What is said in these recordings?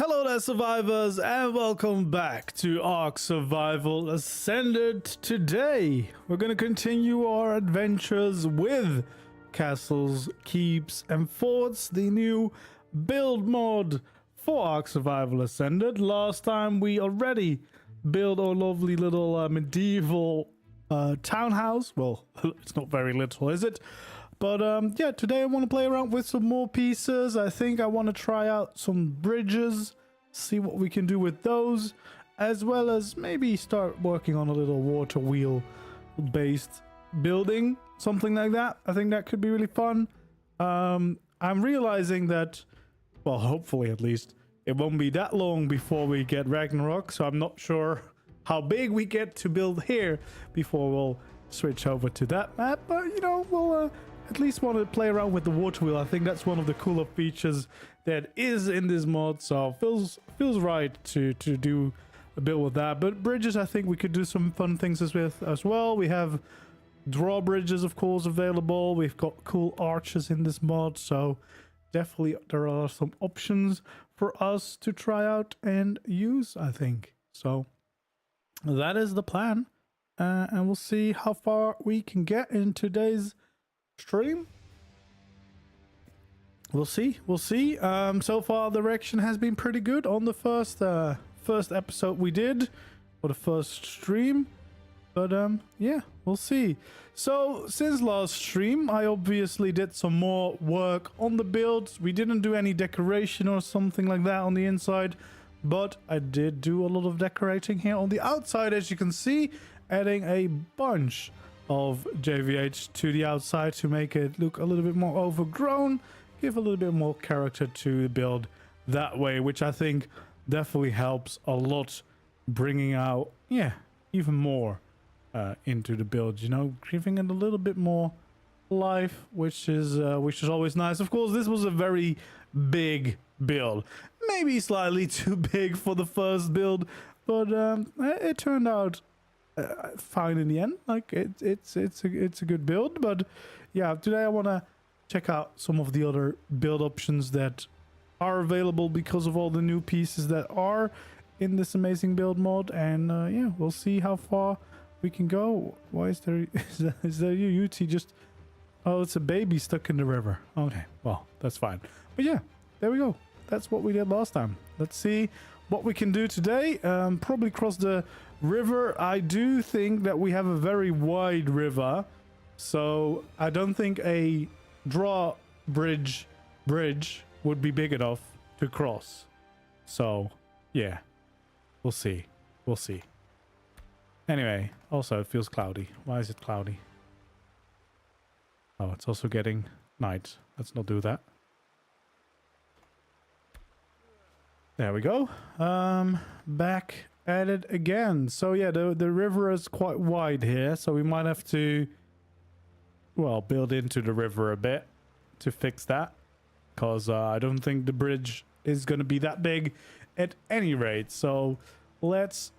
Hello there, survivors, and welcome back to ARK Survival Ascended. Today, we're going to continue our adventures with castles, keeps, and forts, the new build mod for ARK Survival Ascended. Last time, we already built our lovely little medieval townhouse. Well, it's not very little, is it? But yeah, today I want to play around with some more pieces. I think I want to try out some bridges, see what we can do with those, as well as maybe start working on a little water wheel based building, something like that. I think that could be really fun. I'm realizing that, well, hopefully at least, it won't be that long before we get Ragnarok, so I'm not sure how big we get to build here before we'll switch over to that map. But, you know, we'll at least want to play around with the water wheel. I think that's one of the cooler features that is in this mod, so feels right to do a bit with that. But bridges, I think we could do some fun things with as well. We have drawbridges, of course, available. We've got cool arches in this mod, so definitely there are some options for us to try out and use, I think. So that is the plan, and we'll see how far we can get in today's stream. We'll see. So far the direction has been pretty good on the first episode we did, or the first stream, but yeah, we'll see. So since last stream, I obviously did some more work on the builds. We didn't do any decoration or something like that on the inside, but I did do a lot of decorating here on the outside, as you can see, adding a bunch of JVH to the outside to make it look a little bit more overgrown, give a little bit more character to the build that way, which I think definitely helps a lot, bringing out, yeah, even more into the build, you know, giving it a little bit more life, which is always nice. Of course, this was a very big build, maybe slightly too big for the first build, but it turned out fine in the end. Like it's a good build. But yeah, today I want to check out some of the other build options that are available because of all the new pieces that are in this amazing build mod, and yeah, we'll see how far we can go. Why is there is there you UT just, oh, it's a baby stuck in the river. Okay, well, that's fine. But yeah, there we go. That's what we did last time. Let's see what we can do today. Probably cross the river. I do think that we have a very wide river, so I don't think a drawbridge would be big enough to cross. So yeah, we'll see. Anyway, also it feels cloudy. Why is it cloudy? Oh, it's also getting night. Let's not do that. There we go. Back at it again. So yeah, the river is quite wide here, so we might have to, well, build into the river a bit to fix that, because I don't think the bridge is going to be that big at any rate. So let's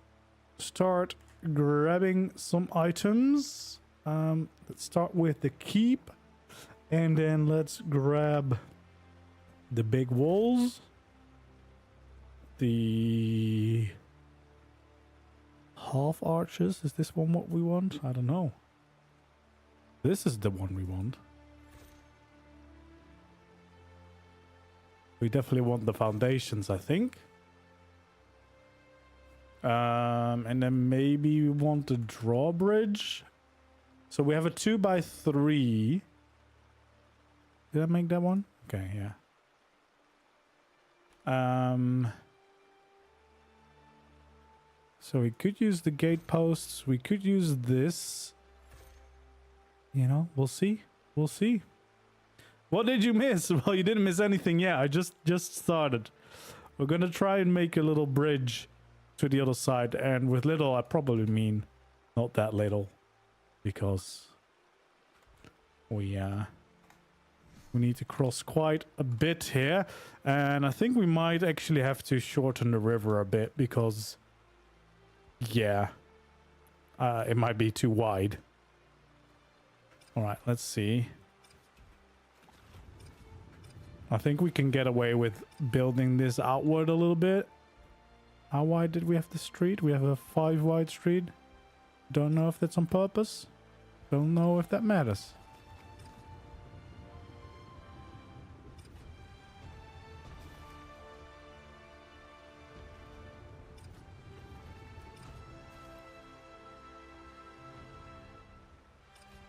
start grabbing some items. Let's start with the keep, and then let's grab the big walls, the half arches. Is this one what we want? I don't know. This is the one we want. We definitely want the foundations, I think. And then maybe we want the drawbridge. So we have a 2x3. Did I make that one? Okay, yeah. So we could use the gate posts. We could use this. You know, we'll see. What did you miss? Well, you didn't miss anything yet. I just started. We're gonna try and make a little bridge to the other side, and with little I probably mean not that little, because we need to cross quite a bit here, and I think we might actually have to shorten the river a bit, because yeah, it might be too wide. All right, let's see. I think we can get away with building this outward a little bit. How wide did we have the street? We have a 5 wide street. Don't know if that's on purpose. Don't know if that matters.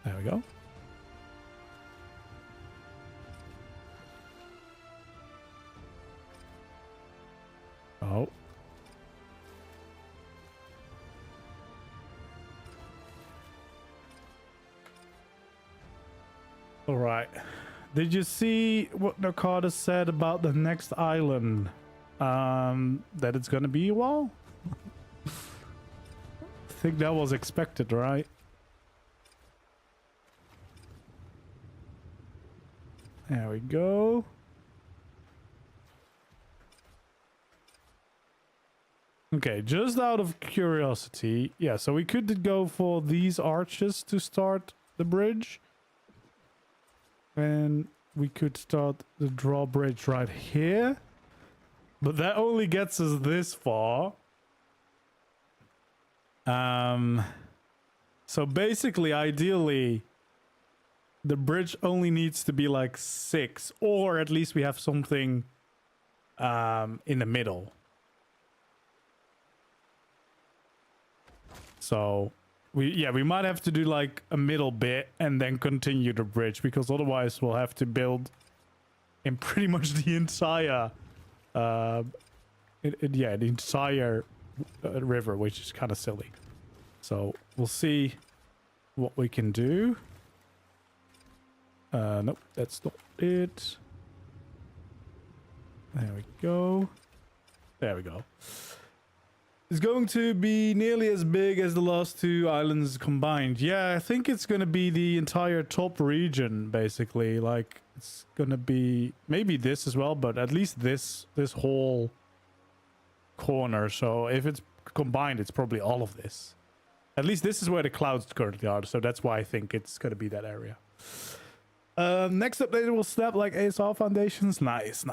There we go. Oh. All right. Did you see what Nakata said about the next island? That it's gonna be a while? I think that was expected, right? There we go. Okay, just out of curiosity, yeah, so we could go for these arches to start the bridge. And we could start the drawbridge right here. But that only gets us this far. So basically, ideally, the bridge only needs to be like 6, or at least we have something in the middle. So we might have to do like a middle bit and then continue the bridge, because otherwise we'll have to build in pretty much the entire the entire river, which is kind of silly. So we'll see what we can do. Nope, that's not it. There we go. There we go. It's going to be nearly as big as the last 2 islands combined. Yeah, I think it's going to be the entire top region, basically. Like, it's going to be maybe this as well, but at least this whole corner. So if it's combined, it's probably all of this. At least this is where the clouds currently are, so that's why I think it's going to be that area. Next update will snap like ASR foundations. Nice.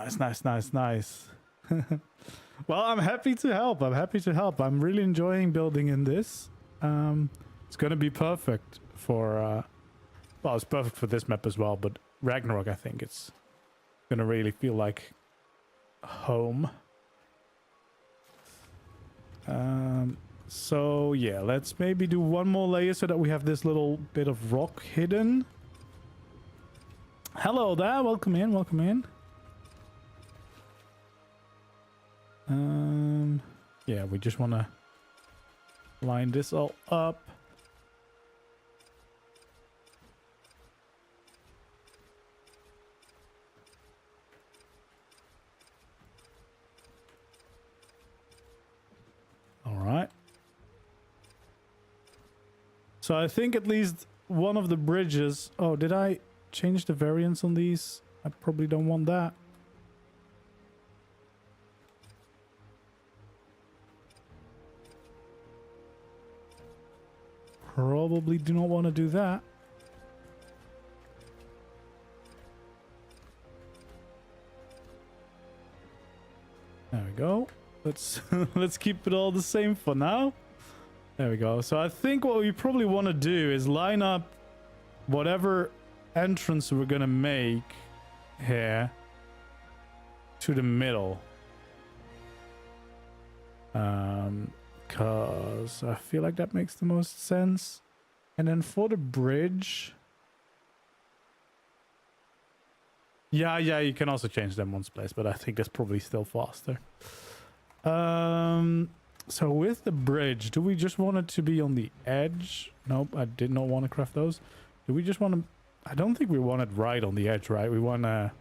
Well, I'm happy to help. I'm really enjoying building in this. It's going to be perfect for... well, it's perfect for this map as well, but Ragnarok, I think it's going to really feel like home. So, yeah, let's maybe do one more layer so that we have this little bit of rock hidden. Hello there. Welcome in. Yeah, we just want to line this all up. All right. So I think at least one of the bridges... Oh, did I change the variance on these? I probably don't want that. Probably do not want to do that. There we go. Let's let's keep it all the same for now. There we go. So I think what we probably want to do is line up whatever entrance we're gonna make here to the middle. Because I feel like that makes the most sense. And then for the bridge... Yeah, you can also change them once place, but I think that's probably still faster. So with the bridge, do we just want it to be on the edge? Nope, I did not want to craft those. Do we just want to... I don't think we want it right on the edge, right? We want to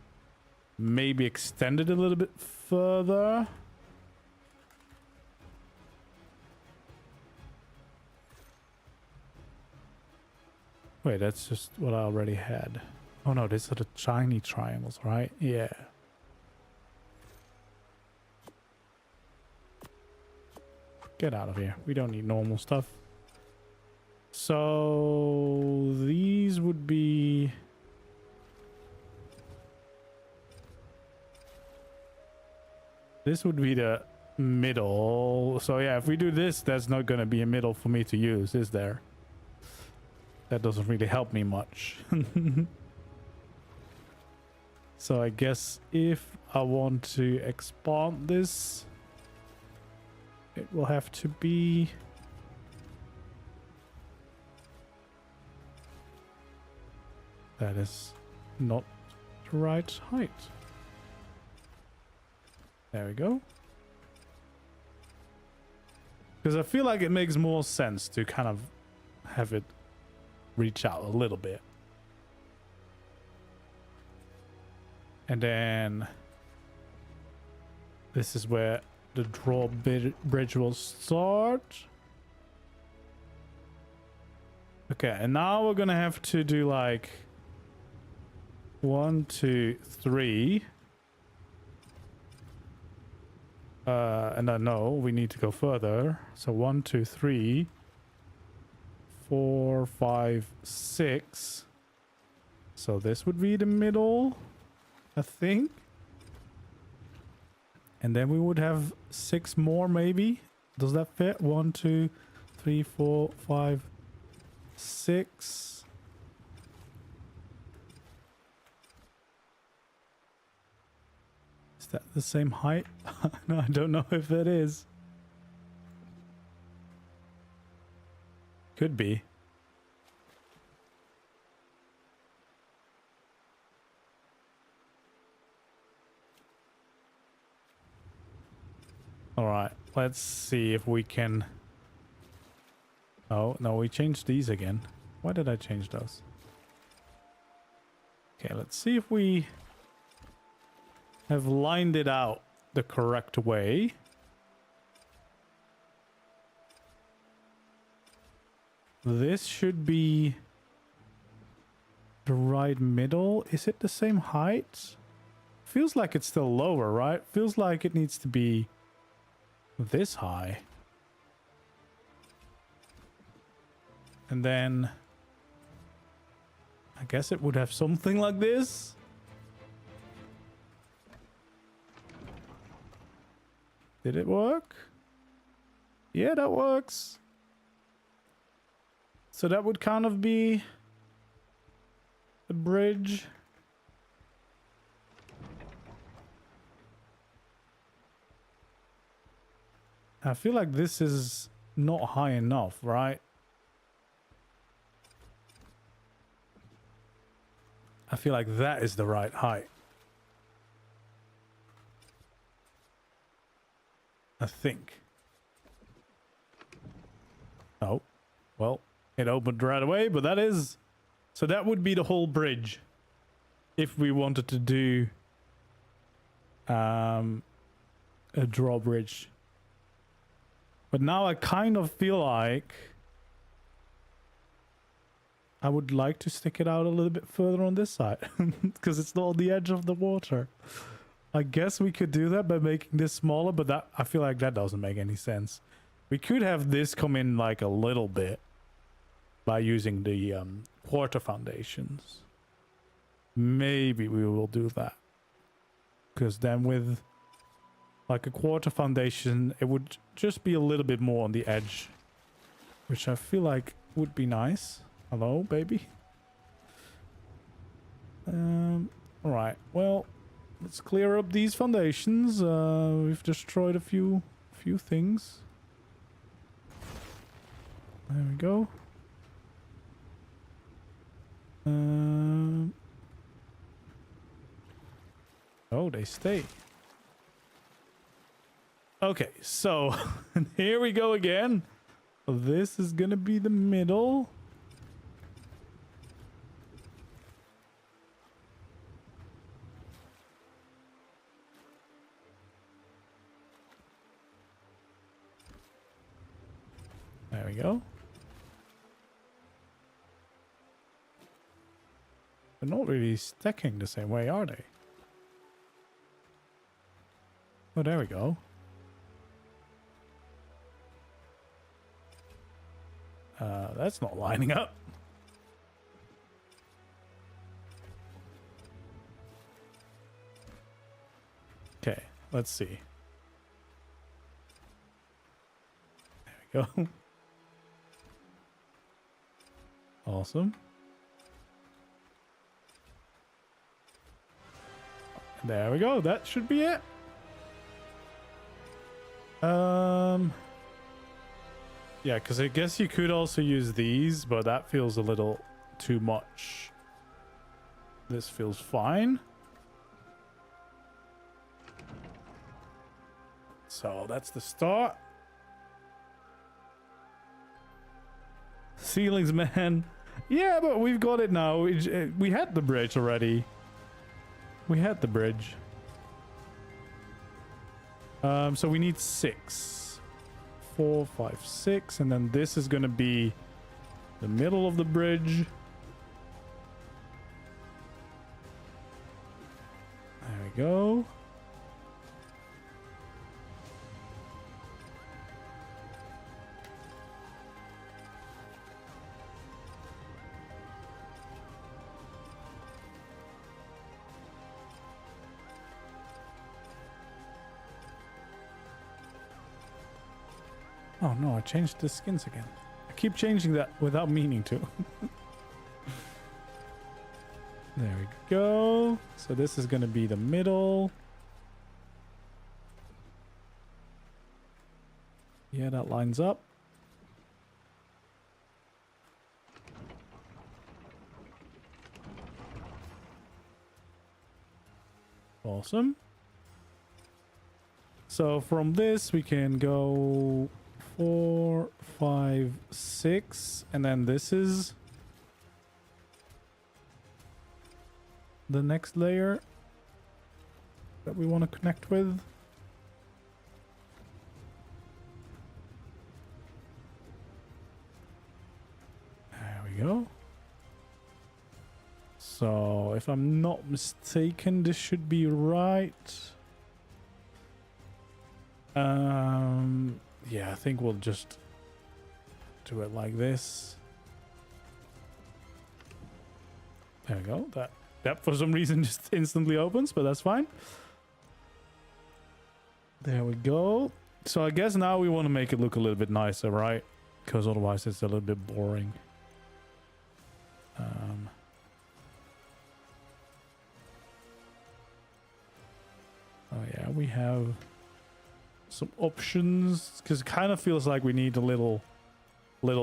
maybe extend it a little bit further. Wait, that's just what I already had. Oh no, these are the tiny triangles, right? Yeah. Get out of here. We don't need normal stuff. So these would be... This would be the middle. So yeah, if we do this, there's not going to be a middle for me to use, is there? That doesn't really help me much. So I guess if I want to expand this, it will have to be... That is not the right height. There we go. Because I feel like it makes more sense to kind of have it reach out a little bit. And then this is where the drawbridge will start. Okay, and now we're gonna have to do like 1, 2, 3. And I know we need to go further. So 1, 2, 3, 4, 5, 6. So this would be the middle, I think. And then we would have 6 more maybe. Does that fit? 1, 2, 3, 4, 5, 6. Is that the same height? No, I don't know if it is. Could be. All right, let's see if we can... Oh, no, we changed these again. Why did I change those? Okay, let's see if we have lined it out the correct way. This should be the right middle. Is it the same height? Feels like it's still lower, right? Feels like it needs to be this high. And then I guess it would have something like this. Did it work? Yeah, that works. So that would kind of be the bridge. I feel like this is not high enough, right? I feel like that is the right height. I think. Oh, well, it opened right away, but that is... So that would be the whole bridge if we wanted to do a drawbridge. But now I kind of feel like I would like to stick it out a little bit further on this side because it's not on the edge of the water. I guess we could do that by making this smaller, but that I feel like that doesn't make any sense. We could have this come in like a little bit by using the quarter foundations. Maybe we will do that. Because then with like a quarter foundation, it would just be a little bit more on the edge, which I feel like would be nice. Hello, baby. All right, well, let's clear up these foundations. We've destroyed a few things. There we go. Oh, they stay. Okay, so here we go again. This is gonna be the middle. There we go. They're not really stacking the same way, are they? Oh, there we go. That's not lining up. Okay, let's see. we go. Awesome. There we go. That should be it. Yeah, because I guess you could also use these, but that feels a little too much. This feels fine. So that's the start. Ceilings, man. Yeah, but we've got it now. We had the bridge already. We had the bridge. So we need 6. 4, 5, 6. And then this is going to be the middle of the bridge. There we go. Oh no, I changed the skins again. I keep changing that without meaning to. There we go. So this is going to be the middle. Yeah, that lines up. Awesome. So from this we can go 4, 5, 6, and then this is the next layer that we want to connect with. There we go. So if I'm not mistaken, this should be right. Yeah, I think we'll just do it like this. There we go. That for some reason just instantly opens, but that's fine. There we go. So I guess now we want to make it look a little bit nicer, right? Because otherwise it's a little bit boring. Oh yeah, we have some options because it kind of feels like we need a little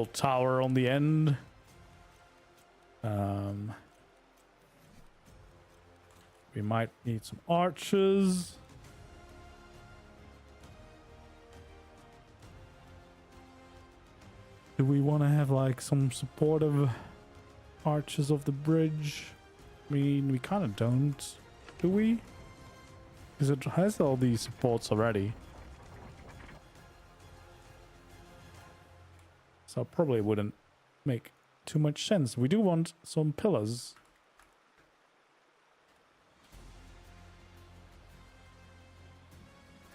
tower on the end. We might need some arches. Do we want to have like some supportive arches of the bridge? I mean, we kind of don't, do we? Because it has all these supports already. So probably wouldn't make too much sense. We do want some pillars.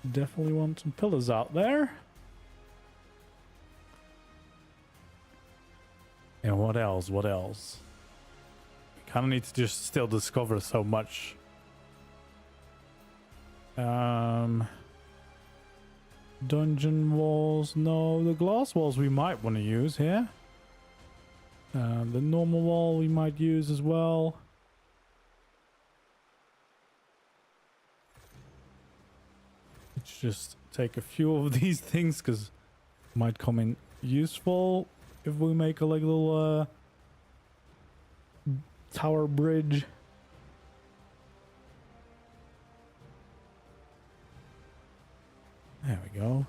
Definitely want some pillars out there. And what else? What else? We kind of need to just still discover so much. Dungeon walls. No, the glass walls we might want to use here. The normal wall we might use as well. Let's just take a few of these things because it might come in useful if we make a like little tower bridge. There we go.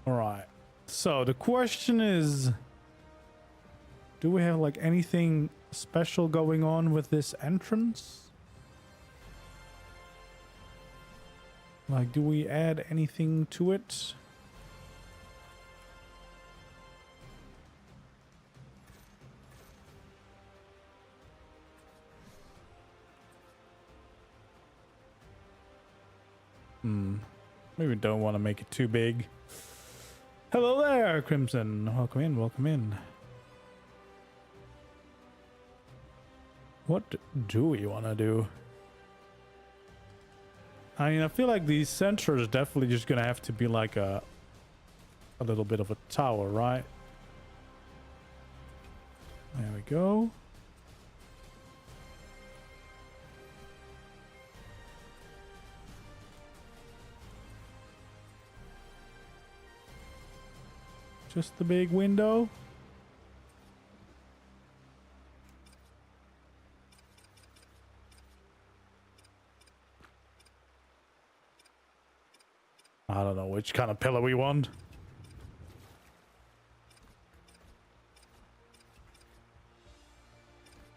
All right. So the question is, do we have like anything special going on with this entrance? Like, do we add anything to it? Maybe we don't want to make it too big. Hello there, Crimson. Welcome in, welcome in. What do we want to do? I mean, I feel like the center is definitely just gonna have to be like a little bit of a tower, right? There we go. Just the big window. I don't know which kind of pillar we want.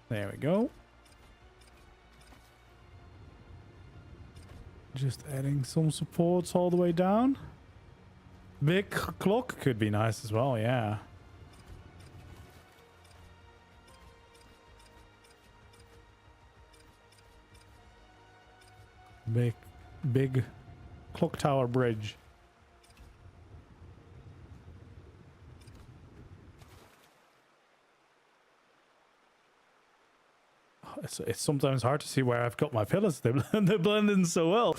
There we go. Just adding some supports all the way down. Big clock could be nice as well, yeah. Big clock tower bridge. It's sometimes hard to see where I've got my pillars. They blend in so well.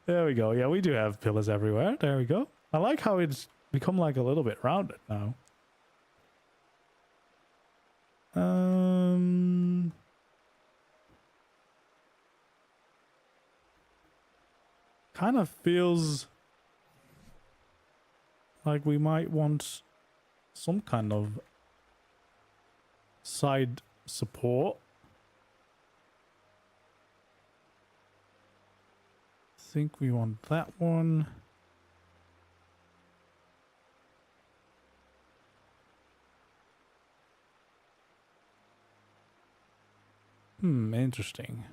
There we go. Yeah, we do have pillars everywhere. There we go. I like how it's become like a little bit rounded now. Kind of feels like we might want some kind of side support. I think we want that one. Interesting.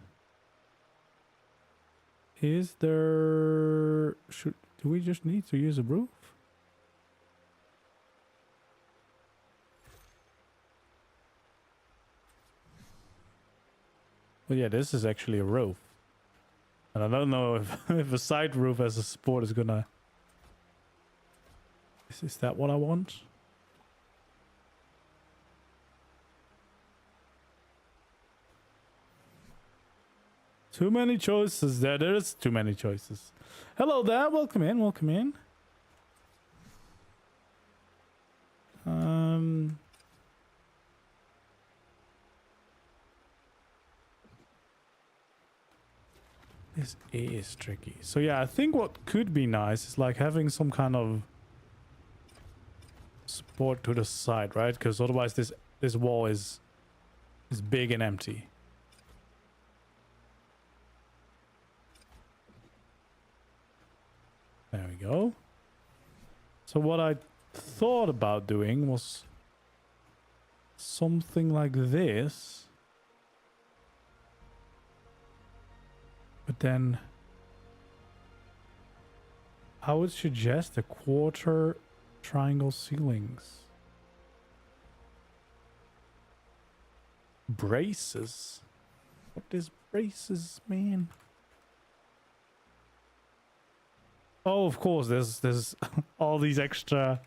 Is there... do we just need to use a roof? Well, yeah, this is actually a roof. And I don't know if a side roof as a support is gonna... Is that what I want? Too many choices there. There is too many choices. Hello there. Welcome in. Welcome in. This is tricky. So yeah, I think what could be nice is like having some kind of support to the side, right? Because otherwise this wall is big and empty. There we go. So what I thought about doing was something like this. But then I would suggest a quarter triangle ceilings. Braces? What is braces, man? Oh, of course, there's all these extra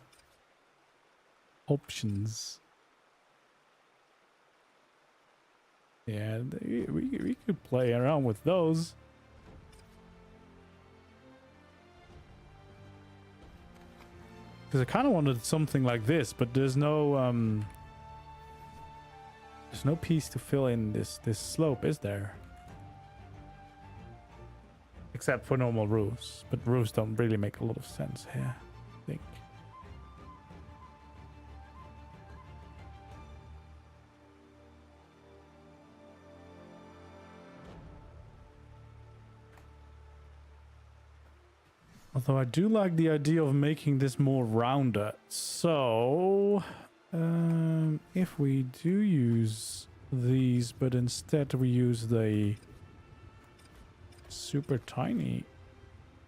options. Yeah, we could play around with those. Because I kind of wanted something like this, but there's no piece to fill in this slope, is there? Except for normal roofs, but roofs don't really make a lot of sense here, I think. Although I do like the idea of making this more rounded. So, if we do use these, but instead we use the super tiny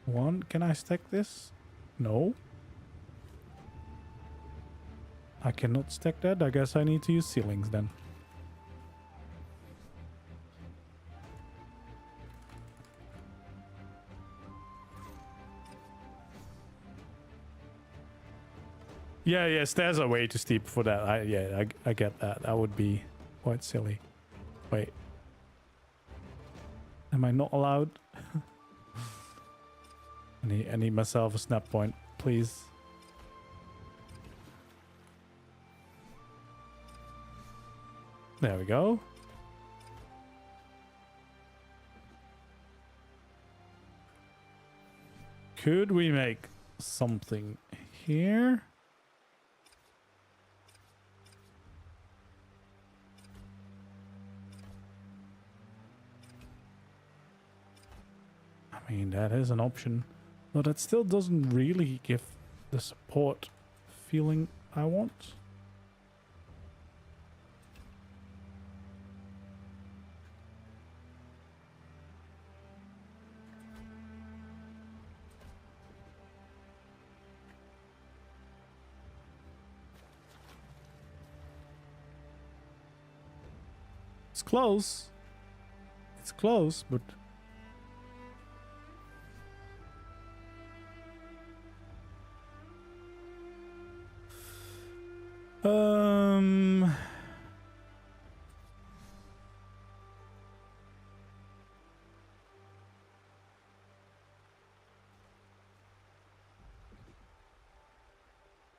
one, can I stack this? No. I cannot stack that. I guess I need to use ceilings then. Yeah, yeah, stairs are way too steep for that. I get that. That would be quite silly. Wait. Am I not allowed? I need myself a snap point, please. There we go. Could we make something here? I mean, that is an option, but that still doesn't really give the support feeling I want. It's close. It's close, but...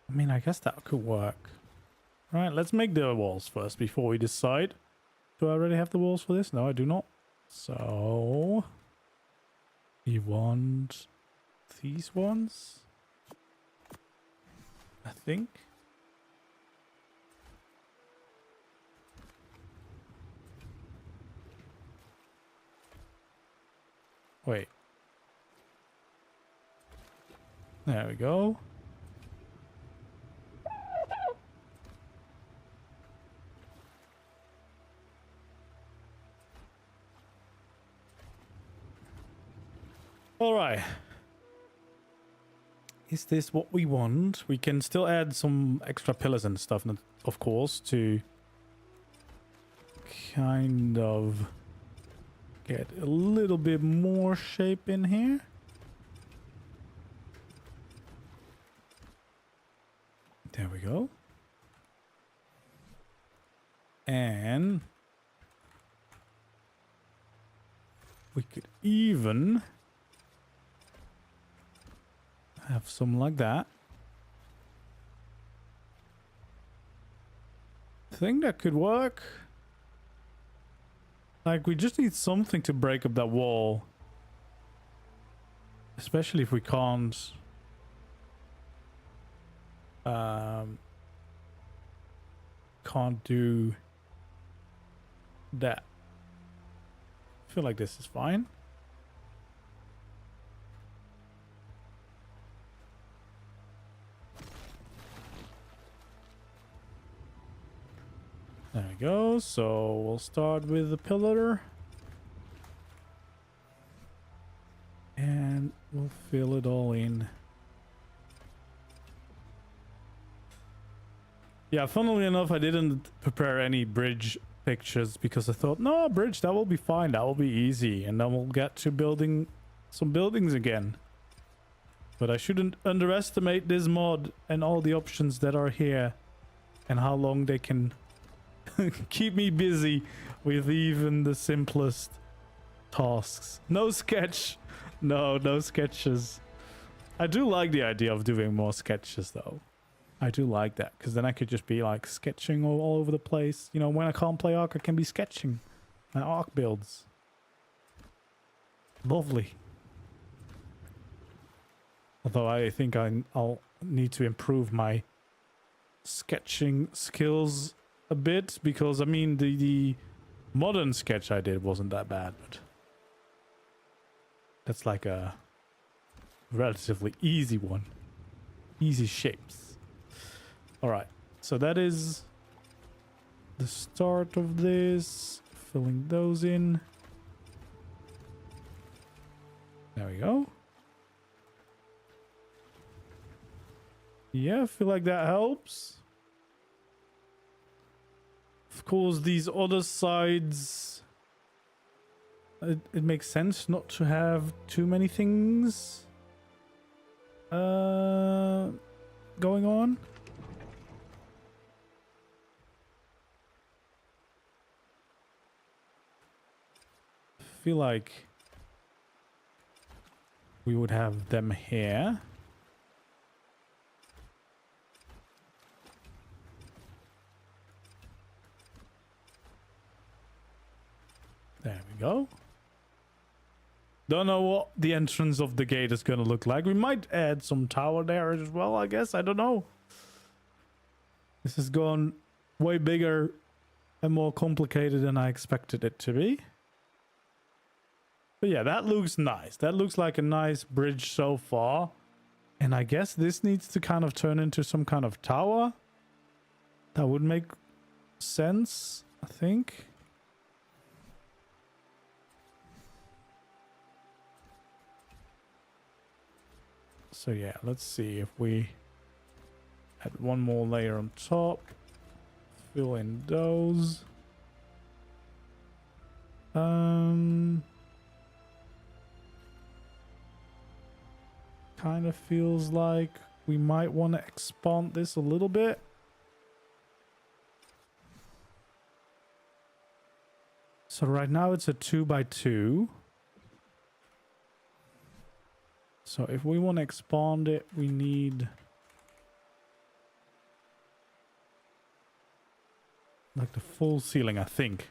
I mean, I guess that could work. All right, let's make the walls first before we decide. Do I already have the walls for this? No, I do not. So... you want these ones? I think. Wait. There we go. All right. Is this what we want? We can still add some extra pillars and stuff, of course, to kind of get a little bit more shape in here. There we go. And we could even have some like that. I think that could work. Like, we just need something to break up that wall. Especially if we can't... can't do that. I feel like this is fine. There we go. So we'll start with the pillar. And we'll fill it all in. Yeah, funnily enough, I didn't prepare any bridge pictures because I thought, no, bridge, that will be fine. That will be easy. And then we'll get to building some buildings again. But I shouldn't underestimate this mod and all the options that are here and how long they can keep me busy with even the simplest tasks. No sketch. No sketches. I do like the idea of doing more sketches though. I do like that because then I could just be like sketching all over the place. You know, when I can't play ARK, I can be sketching my ARK builds. Lovely. Although I think I'll need to improve my sketching skills a bit because I mean the modern sketch I did wasn't that bad, but that's like a relatively easy one. Easy shapes. All right, so that is the start of this. Filling those in. There we go. Yeah, I feel like that helps. Of course, these other sides, it makes sense not to have too many things going on. I feel like we would have them here. There we go. Don't know what the entrance of the gate is going to look like. We might add some tower there as well, I guess. I don't know. This has gone way bigger and more complicated than I expected it to be. But yeah, that looks nice. That looks like a nice bridge so far. And I guess this needs to kind of turn into some kind of tower. That would make sense, I think. So yeah, let's see if we add one more layer on top. Fill in those. Kind of feels like we might want to expand this a little bit. So right now it's a 2x2. So if we want to expand it, we need like the full ceiling, I think.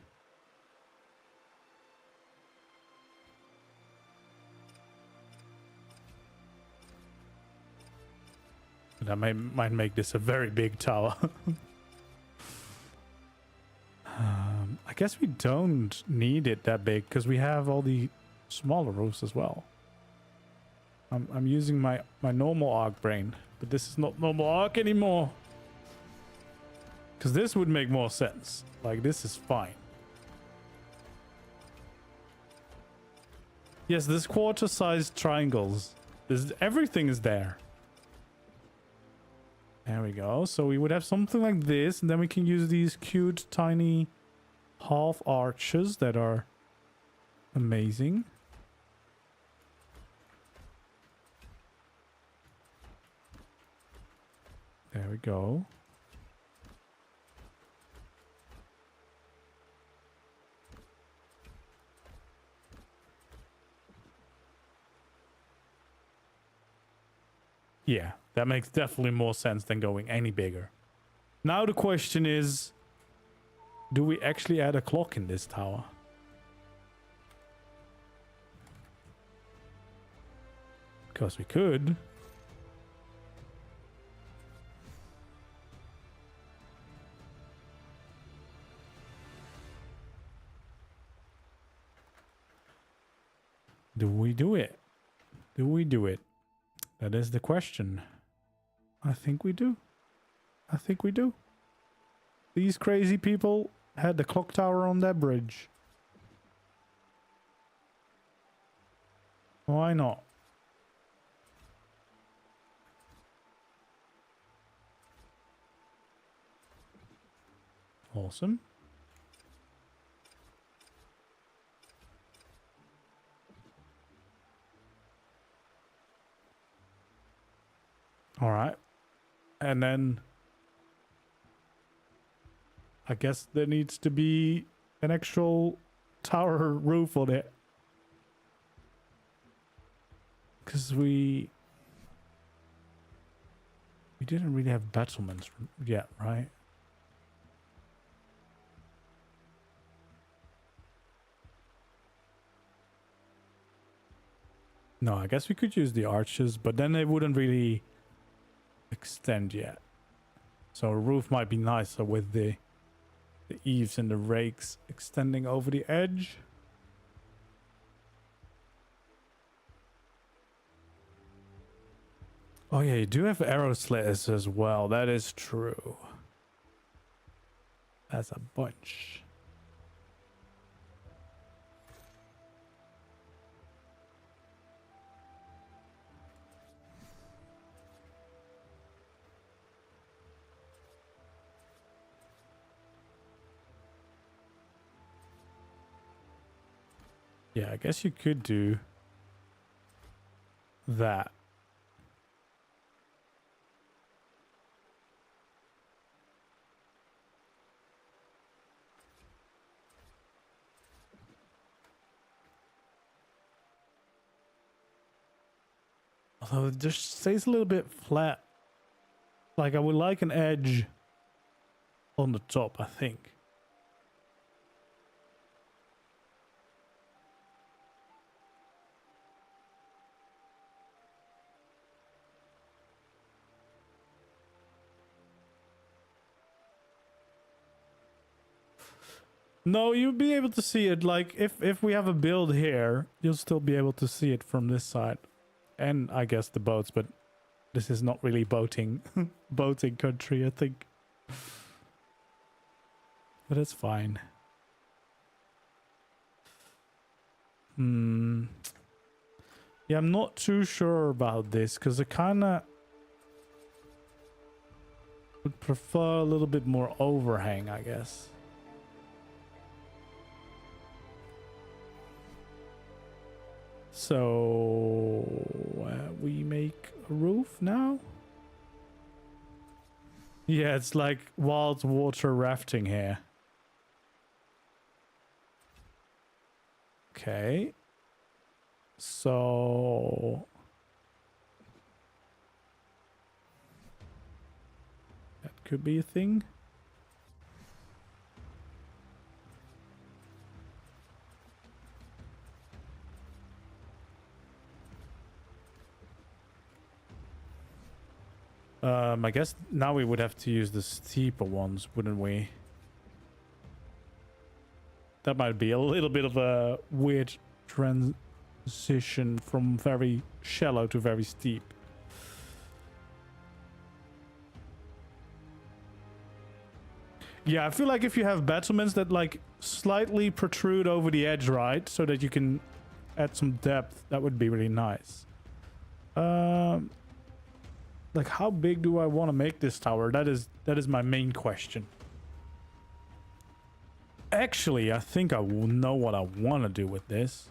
That might make this a very big tower. I guess we don't need it that big because we have all the smaller roofs as well. I'm using my normal ARK brain, but this is not normal ARK anymore. Because this would make more sense. Like, this is fine. Yes, this quarter-sized triangles. Everything is there. There we go. So we would have something like this, and then we can use these cute, tiny half arches that are amazing. There we go. Yeah, that makes definitely more sense than going any bigger. Now the question is, do we actually add a clock in this tower? Because we could. Do we do it? Do we do it? That is the question. I think we do. I think we do. These crazy people had the clock tower on that bridge. Why not? Awesome. All right. And then I guess there needs to be an actual tower roof on it. Because we didn't really have battlements yet, right? No, I guess we could use the arches, but then they wouldn't really extend yet. So a roof might be nicer with the eaves and the rakes extending over the edge. Oh yeah, you do have arrow slits as well. That is true. That's a bunch. Yeah, I guess you could do that. Although it just stays a little bit flat. Like I would like an edge on the top, I think. No, you'll be able to see it. Like if we have a build here, you'll still be able to see it from this side. And I guess the boats, but this is not really boating boating country, I think. But it's fine. Yeah, I'm not too sure about this because I kind of would prefer a little bit more overhang, I guess. So we make a roof now. Yeah, it's like wild water rafting here. Okay. So that could be a thing. I guess now we would have to use the steeper ones, wouldn't we? That might be a little bit of a weird transition from very shallow to very steep. Yeah, I feel like if you have battlements that like slightly protrude over the edge, right? So that you can add some depth, that would be really nice. Like how big do I want to make this tower? That is my main question. Actually, I think I will know what I want to do with this.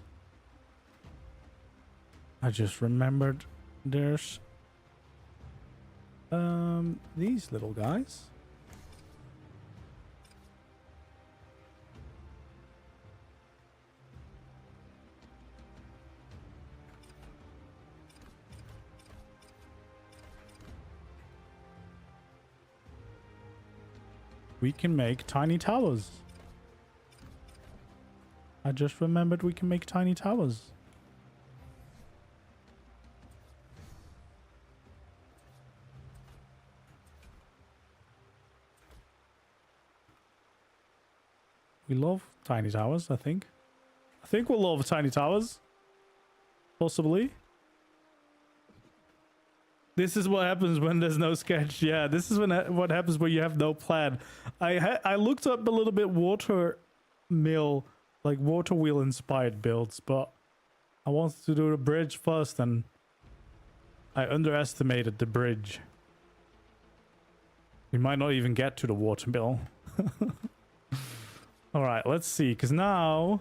I just remembered there's these little guys. We can make tiny towers. I just remembered we can make tiny towers. We love tiny towers, I think. I think we'll love tiny towers. Possibly. This is what happens when there's no sketch. Yeah, this is what happens when you have no plan. I looked up a little bit water mill, like water wheel inspired builds, but I wanted to do the bridge first and I underestimated the bridge. We might not even get to the water mill. All right, let's see, because now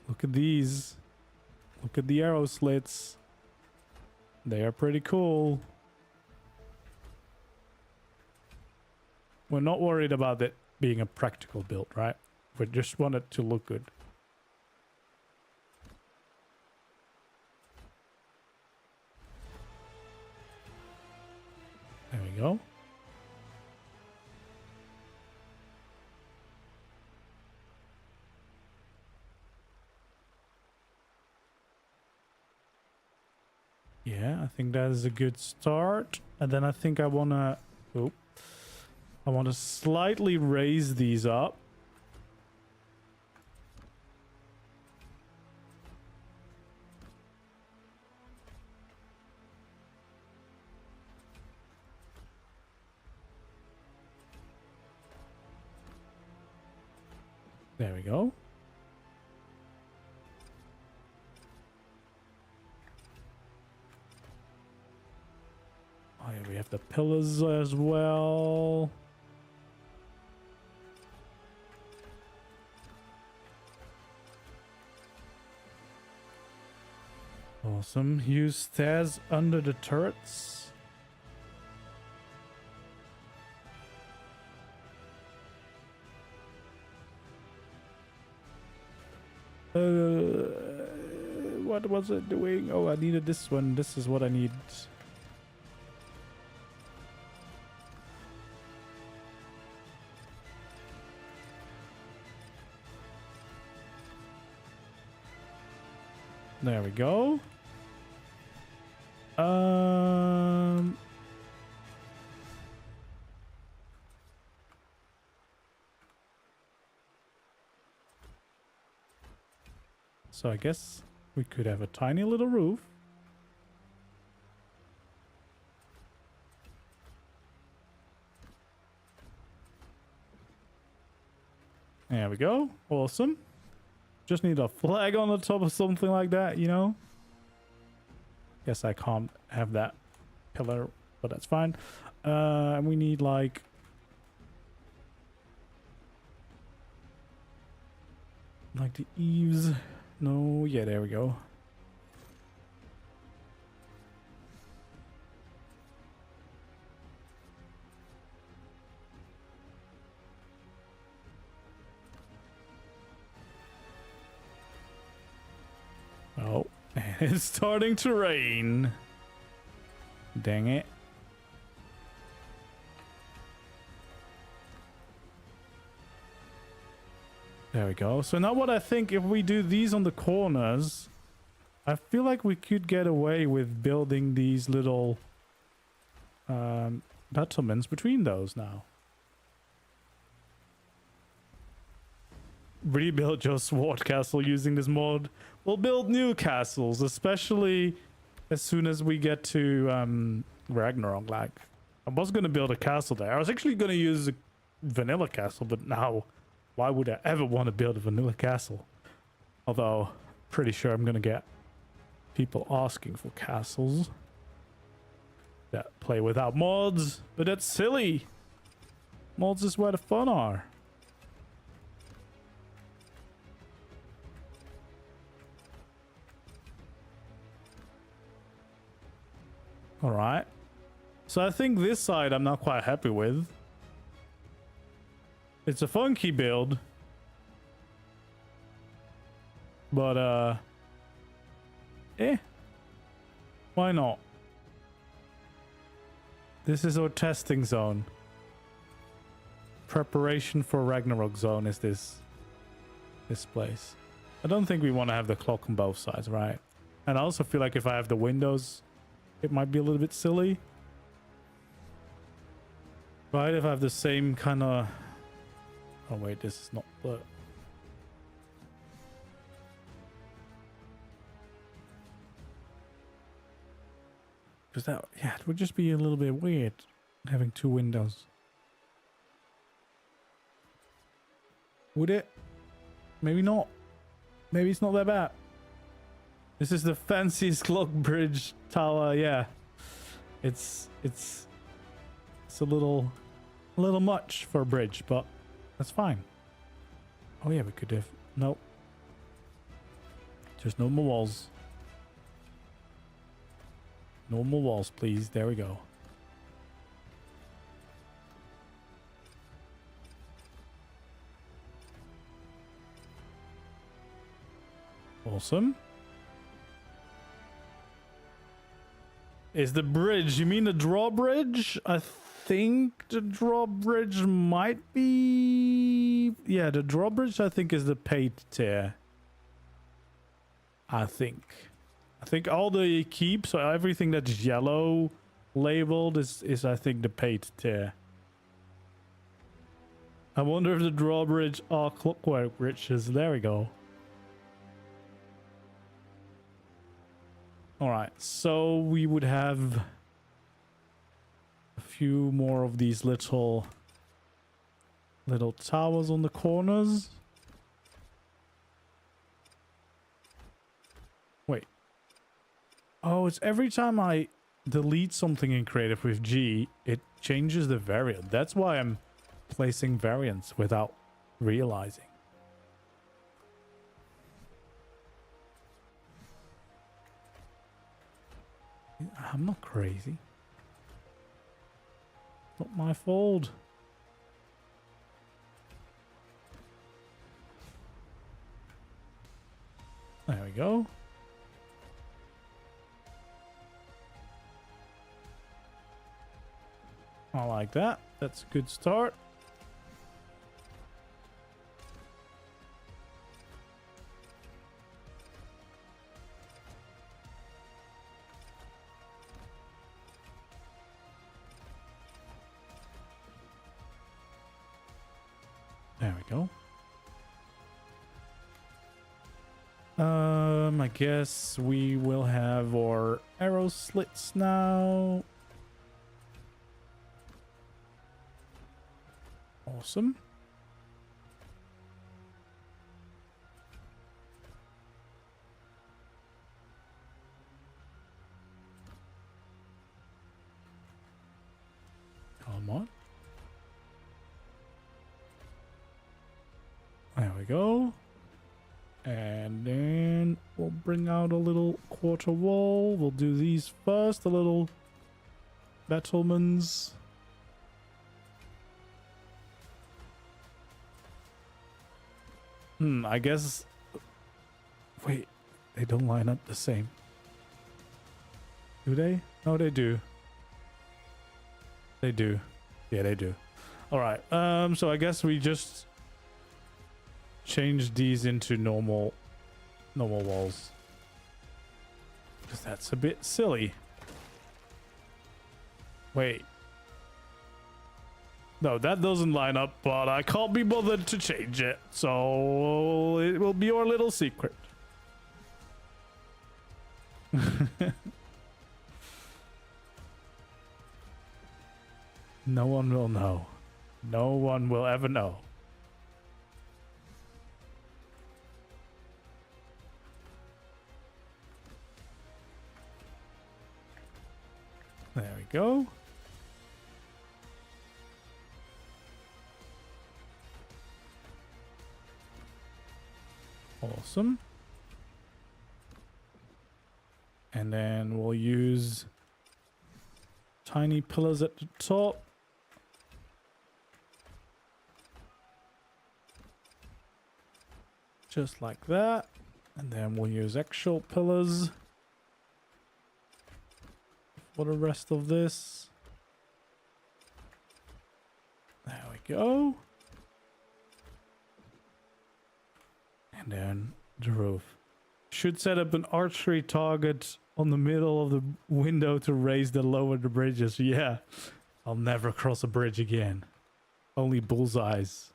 look at these. Look at the arrow slits. They are pretty cool. We're not worried about it being a practical build, right? We just want it to look good. There we go. Yeah, I think that is a good start. And then I think I want to slightly raise these up. There we go. Oh yeah, we have the pillars as well. Awesome. Use stairs under the turrets. What was it doing? Oh, I needed this one. This is what I need. There we go. So I guess we could have a tiny little roof. There we go. Awesome. Just need a flag on the top of something like that, you know? Guess I can't have that pillar, but that's fine. And we need like... like the eaves. No, yeah, there we go. Oh, it's starting to rain. Dang it. There we go. So now what I think, if we do these on the corners, I feel like we could get away with building these little battlements between those now. Rebuild your sword castle using this mod. We'll build new castles, especially as soon as we get to Ragnarok. Like, I was going to build a castle there. I was actually going to use a vanilla castle, but now why would I ever want to build a vanilla castle? Although, pretty sure I'm going to get people asking for castles that play without mods, but that's silly. Mods is where the fun are. All right. So I think this side I'm not quite happy with. It's a funky build. But, why not? This is our testing zone. Preparation for Ragnarok zone is this place. I don't think we want to have the clock on both sides, right? And I also feel like if I have the windows, it might be a little bit silly. Right, if I have the same kind of... Oh wait, this is not the... Because that, yeah, it would just be a little bit weird having two windows. Would it? Maybe not. Maybe it's not that bad. This is the fanciest clock bridge tower, yeah. It's a little much for a bridge, but that's fine. Oh yeah, we could have... Nope. Just no more walls. No more walls, please. There we go. Awesome. Is the bridge, you mean the drawbridge? I think the drawbridge might be... Yeah, the drawbridge I think is the paid tier. I think all the keeps, so everything that's yellow labeled is I think the paid tier. I wonder if the drawbridge are clockwork bridges. There we go. All right, so we would have a few more of these little towers on the corners. Wait. Oh, it's every time I delete something in creative with G, it changes the variant. That's why I'm placing variants without realizing. I'm not crazy. Not my fault. There we go. I like that. That's a good start. There we go. I guess we will have our arrow slits now. Awesome. Come on. There we go. And then we'll bring out a little quarter wall. We'll do these first, the little battlements. I guess... Wait, they don't line up the same. Do they? No, they do. They do. Yeah, they do. Alright, so I guess we just... change these into normal walls, because that's a bit silly. Wait, no, that doesn't line up, but I can't be bothered to change it, so it will be your little secret. No one will know. No one will ever know. There we go. Awesome. And then we'll use tiny pillars at the top. Just like that. And then we'll use actual pillars for the rest of this. There we go. And then the roof. Should set up an archery target on the middle of the window to raise the lower the bridges. Yeah, I'll never cross a bridge again. Only bullseyes.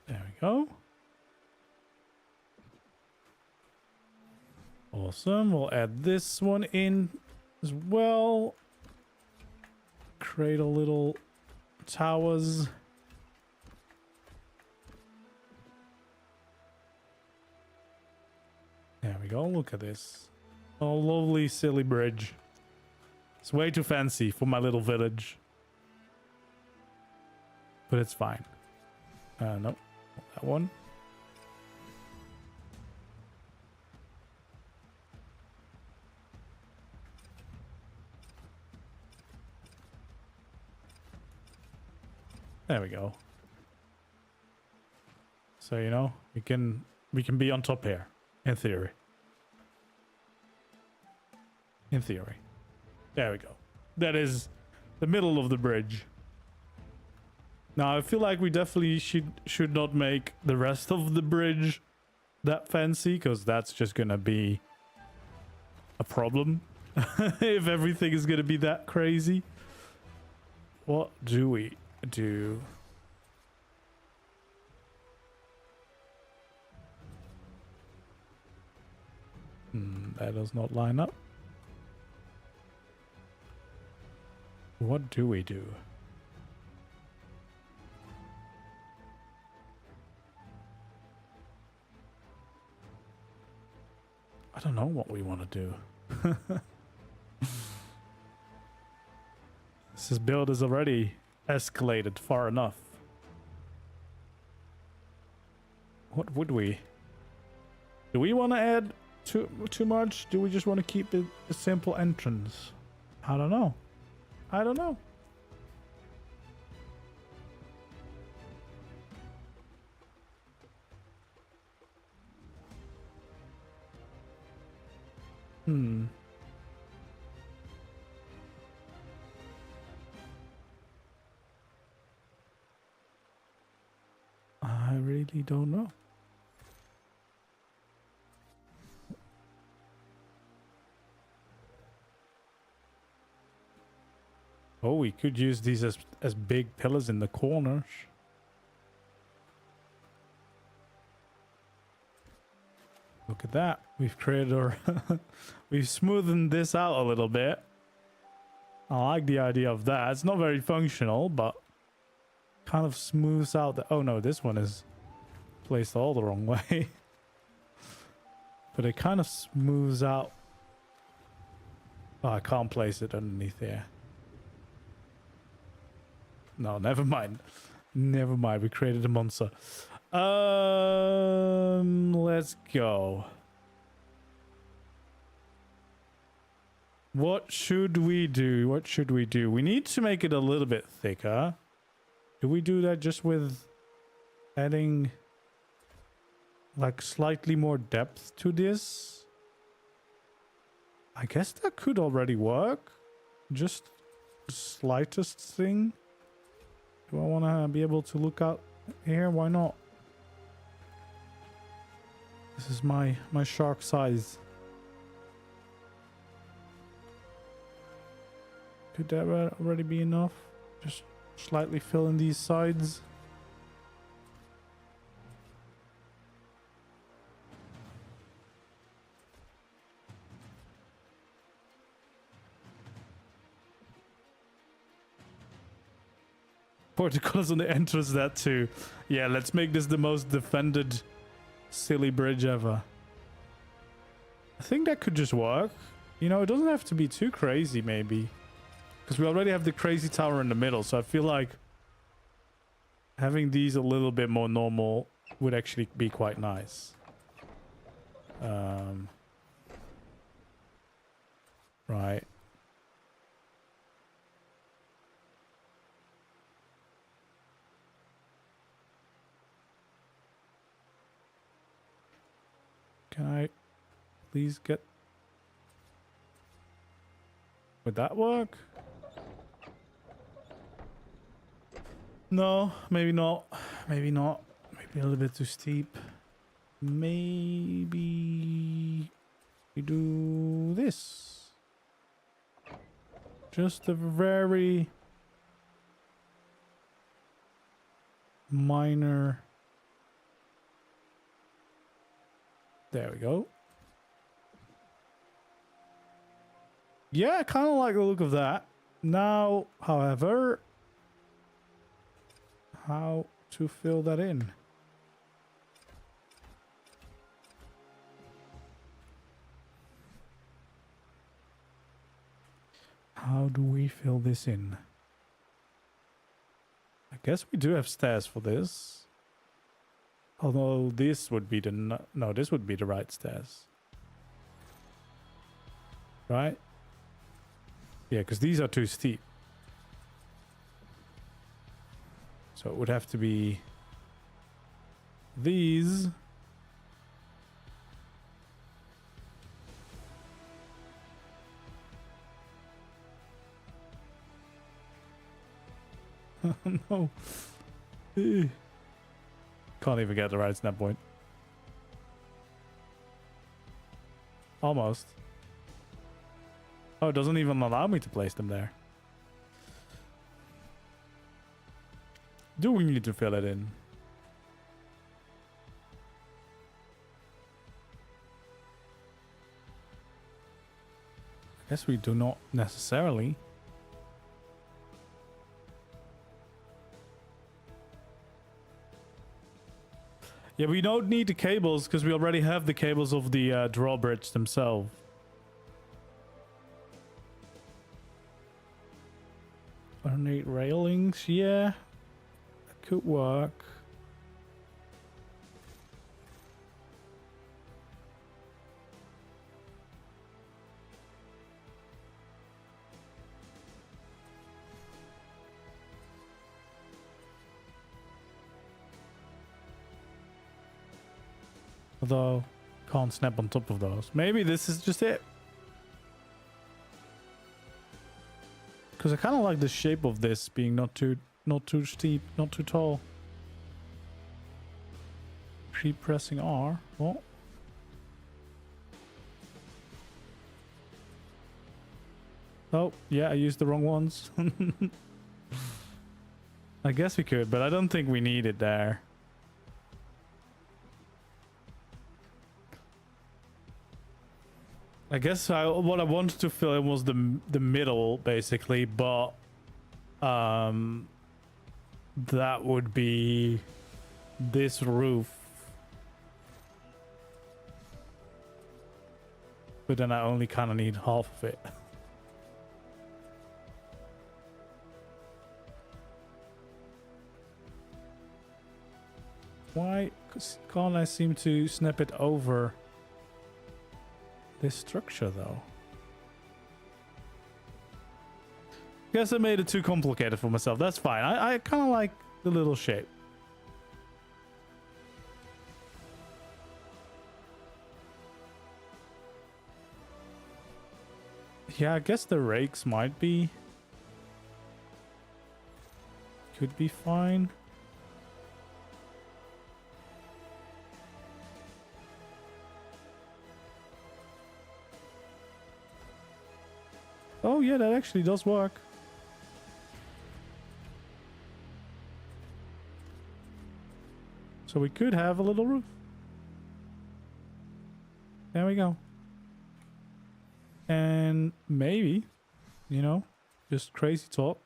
There we go. Awesome. We'll add this one in as well. Create a little towers. There we go. Look at this. Oh, lovely, silly bridge. It's way too fancy for my little village. But it's fine. Nope. That one. There we go. So, you know, we can be on top here, in theory. In theory. There we go. That is the middle of the bridge. Now, I feel like we definitely should not make the rest of the bridge that fancy, because that's just gonna be a problem if everything is gonna be that crazy. What do we do? That does not line up. What do we do? I don't know what we want to do. This build is already escalated far enough. What would we? Do we want to add too much? Do we just want to keep it a simple entrance? I don't know. I don't know. Hmm. I really don't know. Oh, we could use these as big pillars in the corners. Look at that. We've created our... we've smoothened this out a little bit. I like the idea of that. It's not very functional, but kind of smooths out the... Oh no, this one is placed all the wrong way. But it kind of smooths out... Oh, I can't place it underneath here. No, never mind. Never mind. We created a monster. Let's go. What should we do? What should we do? We need to make it a little bit thicker. Do we do that just with adding like slightly more depth to this? I guess that could already work. Just the slightest thing. Do I want to be able to look out here? Why not? This is my shark size. Could that already be enough? Just slightly fill in these sides. Porticos on the entrance, that too. Yeah, let's make this the most defended silly bridge ever. I think that could just work. You know, it doesn't have to be too crazy, maybe. Because we already have the crazy tower in the middle, so I feel like having these a little bit more normal would actually be quite nice. Right. Can I please get... Would that work? No, maybe not. Maybe not. Maybe a little bit too steep. Maybe we do this. Just a very minor... There we go. Yeah, I kind of like the look of that. Now, however, how to fill that in? How do we fill this in? I guess we do have stairs for this. Although this would be the... No, this would be the right stairs. Right? Yeah, because these are too steep. So it would have to be these. No. Can't even get the right snap point. Almost. Oh, it doesn't even allow me to place them there. Do we need to fill it in? I guess we do not necessarily. Yeah, we don't need the cables because we already have the cables of the drawbridge themselves. Ornate railings, yeah, that could work. Although, can't snap on top of those. Maybe this is just it. Because I kind of like the shape of this being not too steep, not too tall. Pre-pressing R. Oh. Oh, yeah, I used the wrong ones. I guess we could, but I don't think we need it there. I guess what I wanted to fill in was the middle, basically, but that would be this roof. But then I only kind of need half of it. Why can't I seem to snap it over this structure, though? Guess I made it too complicated for myself. That's fine. I kind of like the little shape. Yeah, I guess the rakes might be... could be fine. Oh yeah, that actually does work. So we could have a little roof. There we go. And maybe, you know, just crazy talk.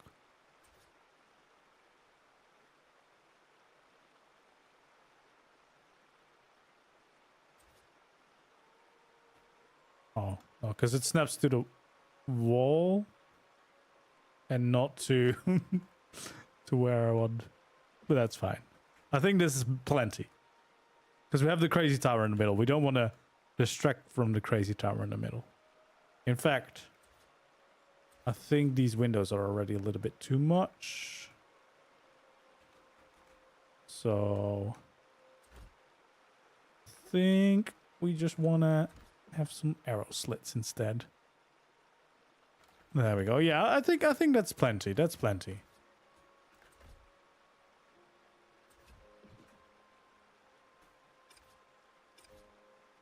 Oh, because it snaps to the wall and not to to where I want. But that's fine. I think this is plenty. Because we have the crazy tower in the middle. We don't want to distract from the crazy tower in the middle. In fact, I think these windows are already a little bit too much. So I think we just want to have some arrow slits instead. There we go. Yeah, I think that's plenty. That's plenty.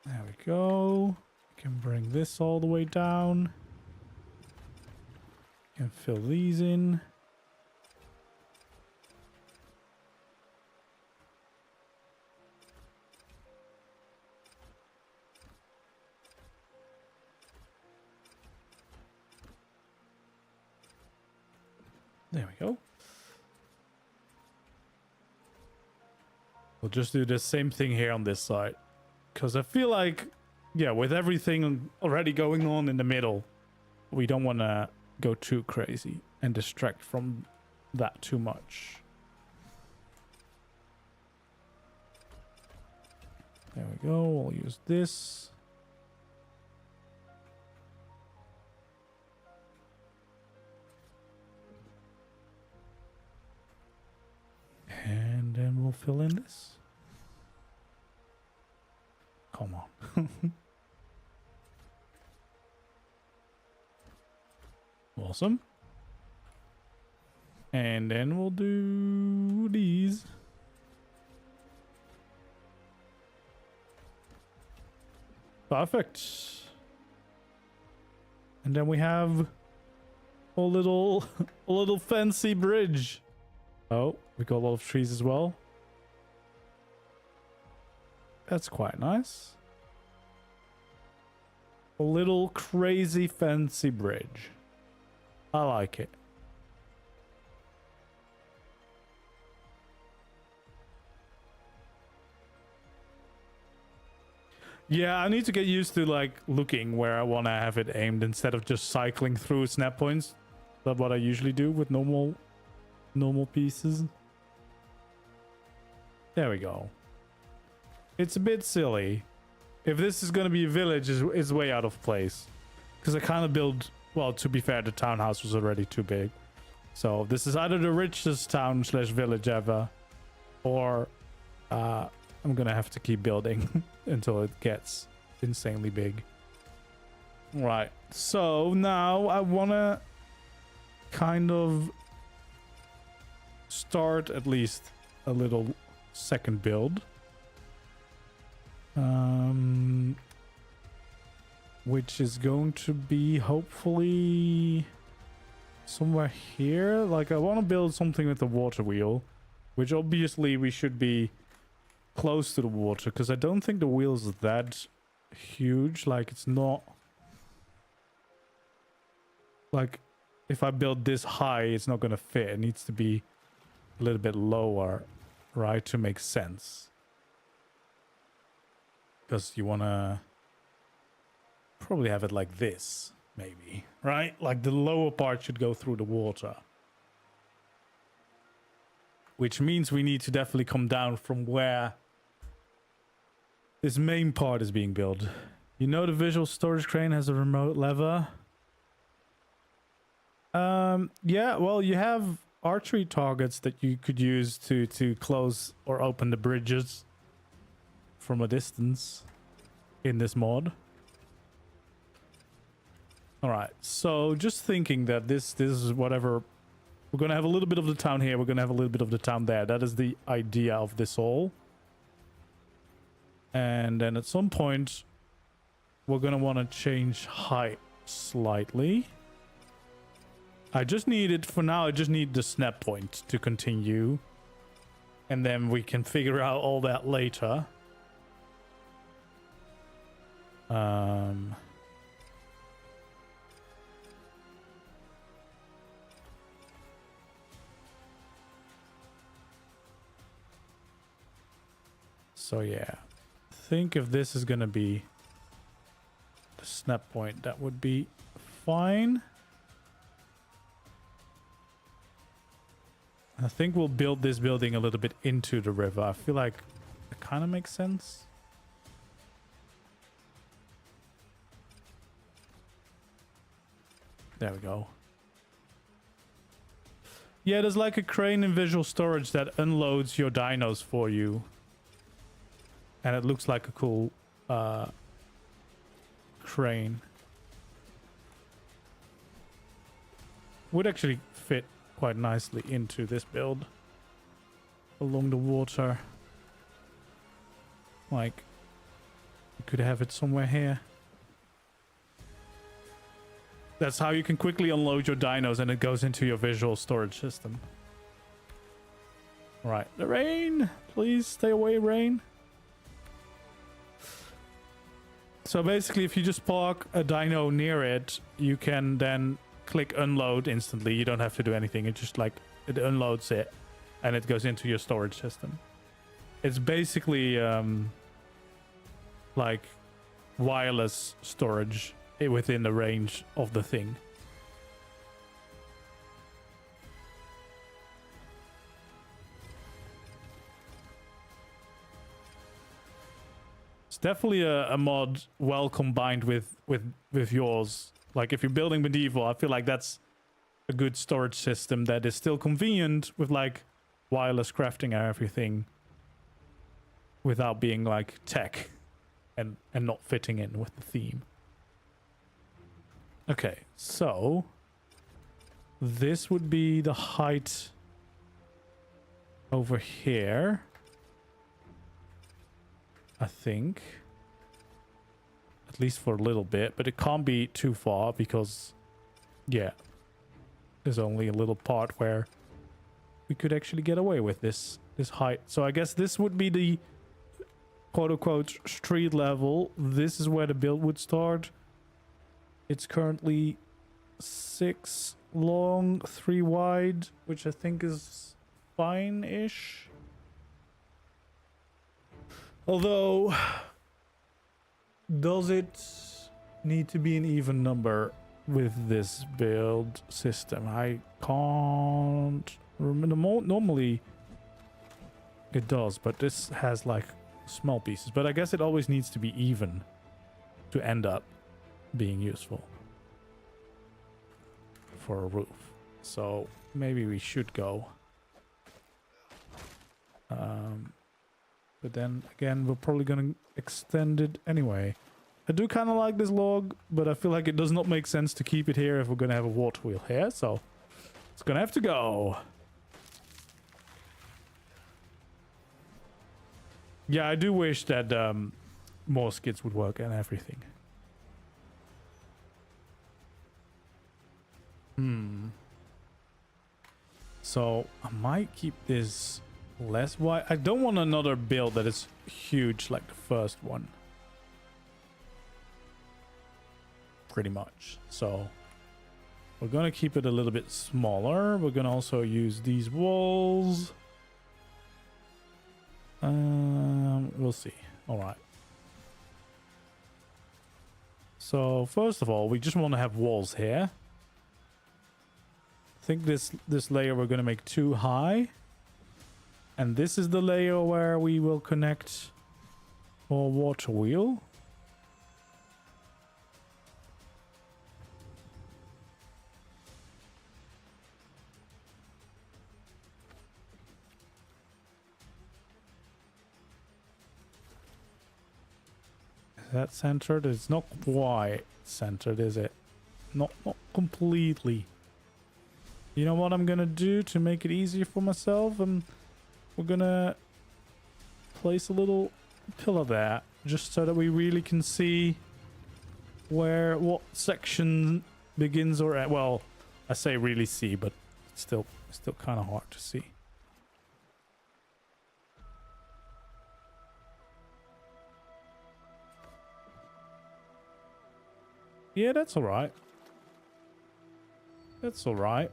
There we go. We can bring this all the way down. Can fill these in. There we go. We'll just do the same thing here on this side. Because I feel like, yeah, with everything already going on in the middle, we don't want to go too crazy and distract from that too much. There we go. I'll use this. And then we'll fill in this. Come on. Awesome. And then we'll do these. Perfect. And then we have a little fancy bridge. Oh, we got a lot of trees as well. That's quite nice. A little crazy fancy bridge. I like it. Yeah, I need to get used to like looking where I want to have it aimed instead of just cycling through snap points. That's what I usually do with normal pieces. There we go. It's a bit silly. If this is going to be a village, it's way out of place. Because I kind of build... Well, to be fair, the townhouse was already too big. So this is either the richest town / village ever. Or I'm going to have to keep building until it gets insanely big. Right. So now I want to kind of start at least a little second build. Which is going to be hopefully somewhere here. Like, I want to build something with the water wheel, which obviously we should be close to the water, because I don't think the wheel's that huge. Like, it's not like if I build this high, it's not going to fit. It needs to be a little bit lower, right, to make sense. Because you want to probably have it like this, maybe, right? Like the lower part should go through the water. Which means we need to definitely come down from where this main part is being built. You know the visual storage crane has a remote lever? Yeah, well, you have archery targets that you could use to close or open the bridges from a distance in this mod. All right, so just thinking that this is whatever. We're going to have a little bit of the town here. We're going to have a little bit of the town there. That is the idea of this all. And then at some point, we're going to want to change height slightly. I just need it for now. I just need the snap point to continue. And then we can figure out all that later. So yeah, I think if this is going to be the snap point, that would be fine. I think we'll build this building a little bit into the river. I feel like it kind of makes sense. There we go. Yeah, there's like a crane in visual storage that unloads your dinos for you. And it looks like a cool crane. Would actually fit quite nicely into this build. Along the water. Like, you could have it somewhere here. That's how you can quickly unload your dinos and it goes into your visual storage system. Right, the rain! Please stay away, rain. So basically, if you just park a dino near it, you can then click unload instantly. You don't have to do anything. It just like, it unloads it and it goes into your storage system. It's basically like wireless storage within the range of the thing. It's definitely a mod well combined with yours. Like if you're building medieval, I feel like that's a good storage system that is still convenient with like wireless crafting and everything without being like tech and not fitting in with the theme. Okay, so this would be the height over here. I think, at least for a little bit, but it can't be too far because, yeah, there's only a little part where we could actually get away with this height. So I guess this would be the quote-unquote street level. This is where the build would start. It's currently 6 long, 3 wide, which I think is fine-ish. Although, does it need to be an even number with this build system? I can't remember. Normally it does, but this has like small pieces. But I guess it always needs to be even to end up being useful for a roof. So maybe we should go. But then again, we're probably going to extend it anyway. I do kind of like this log, but I feel like it does not make sense to keep it here if we're going to have a water wheel here. So It's gonna have to go. Yeah, I do wish that more skids would work and everything. So I might keep this less wide. I don't want another build that is huge like the first one. Pretty much. So we're gonna keep it a little bit smaller. We're gonna also use these walls. We'll see. All right. So first of all, we just want to have walls here. I think this layer we're going to make too high. And this is the layer where we will connect our water wheel. Is that centered? It's not quite centered, is it? Not completely. You know what I'm gonna do to make it easier for myself? We're gonna place a little pillar there, just so that we really can see what section begins or at. Well, I say really see, but it's still kind of hard to see. Yeah, that's all right. That's all right.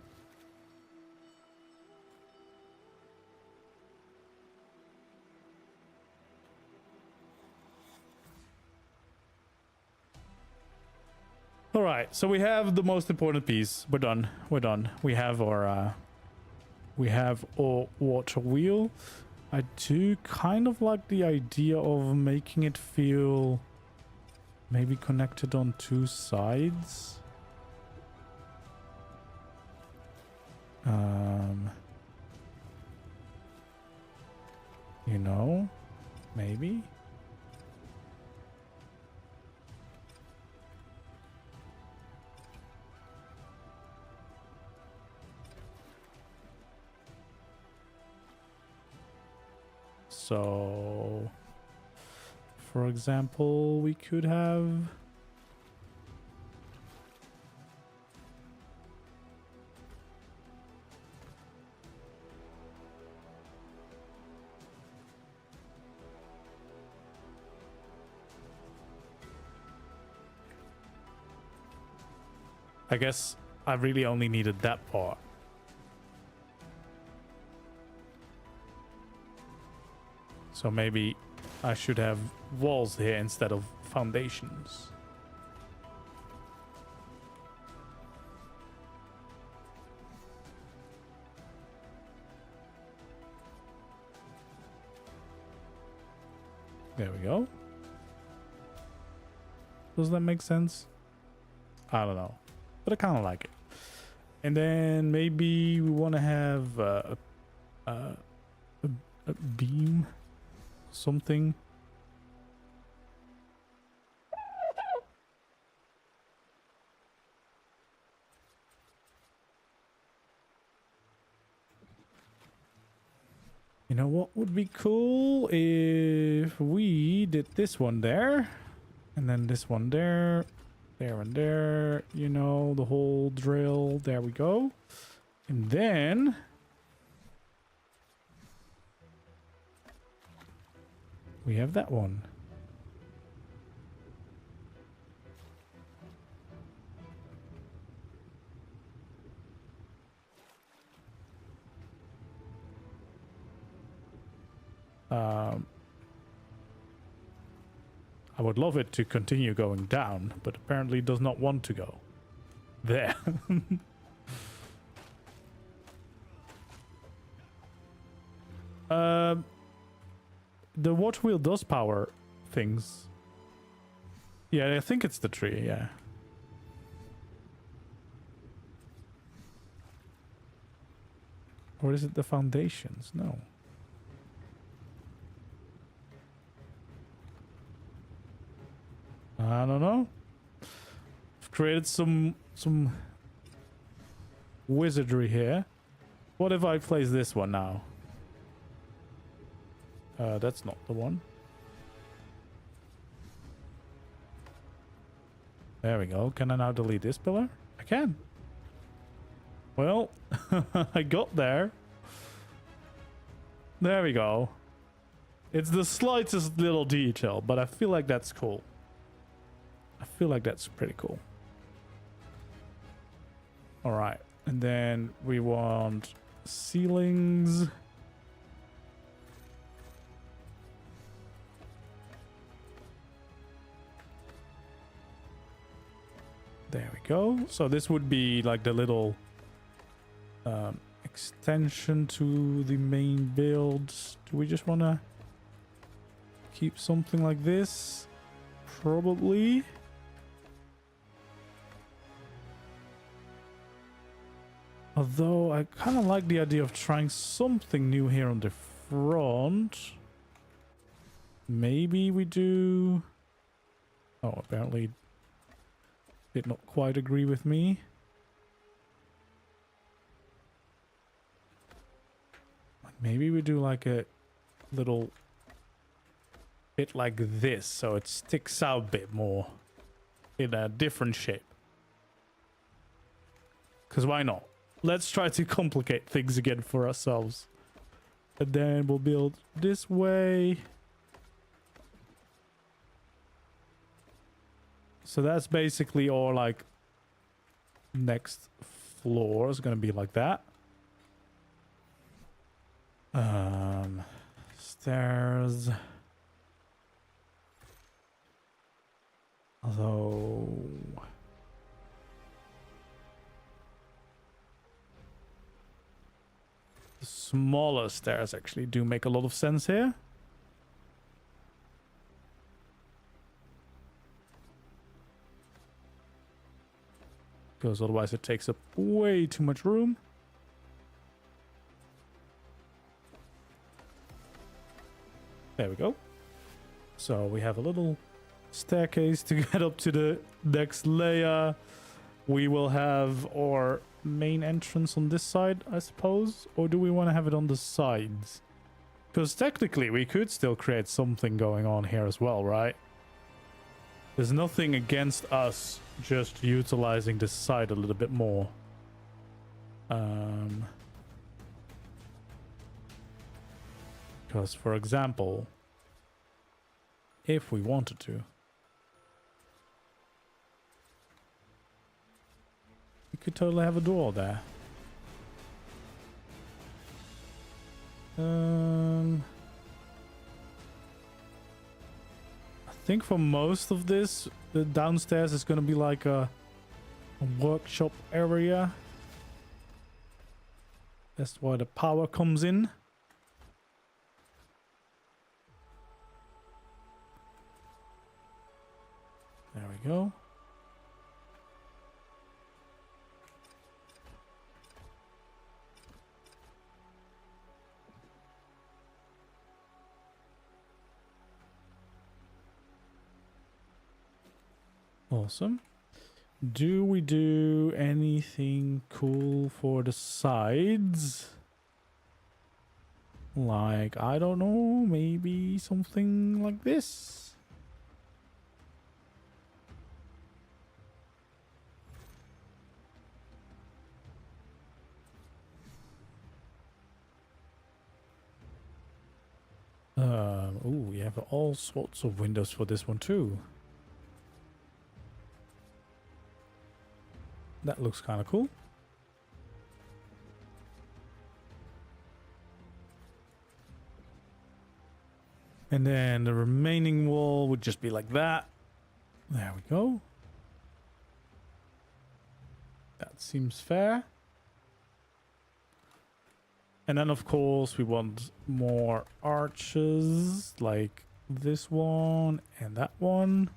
All right, so we have the most important piece. We're done. We're done. We have our water wheel. I do kind of like the idea of making it feel maybe connected on two sides. You know, maybe. So, for example, we could have I guess I really only needed that part. So maybe I should have walls here instead of foundations. There we go. Does that make sense? I don't know, but I kind of like it. And then maybe we want to have a beam, something. You know what would be cool if we did this one there, and then this one there, there and there, you know, the whole drill. There we go. And then we have that one. I would love it to continue going down, but apparently does not want to go there. The water wheel does power things. Yeah, I think it's the tree, yeah. Or is it the foundations? No. I don't know. I've created some wizardry here. What if I place this one now? That's not the one. There we go. Can I now delete this pillar? I can. Well, I got there. There we go. It's the slightest little detail, but I feel like that's cool. I feel like that's pretty cool. All right. And then we want ceilings. There we go. So this would be like the little extension to the main build. Do we just want to keep something like this? Probably. Although I kind of like the idea of trying something new here on the front. Maybe we do... Oh, apparently did not quite agree with me. Maybe we do like a little bit like this, so it sticks out a bit more in a different shape. Because why not? Let's try to complicate things again for ourselves. And then we'll build this way. So that's basically all like next floor is going to be like that. Stairs. Although the smaller stairs actually do make a lot of sense here. Because otherwise it takes up way too much room. There we go. So we have a little staircase to get up to the next layer. We will have our main entrance on this side, I suppose. Or do we want to have it on the sides? Because technically we could still create something going on here as well, right? There's nothing against us just utilizing this side a little bit more. Because, for example, if we wanted to, we could totally have a door there. I think for most of this, the downstairs is going to be like a workshop area. That's why the power comes in. There we go. Awesome. Do we do anything cool for the sides? Like, I don't know, maybe something like this? Oh, we have all sorts of windows for this one too. That looks kind of cool. And then the remaining wall would just be like that. There we go. That seems fair. And then, of course, we want more arches like this one and that one.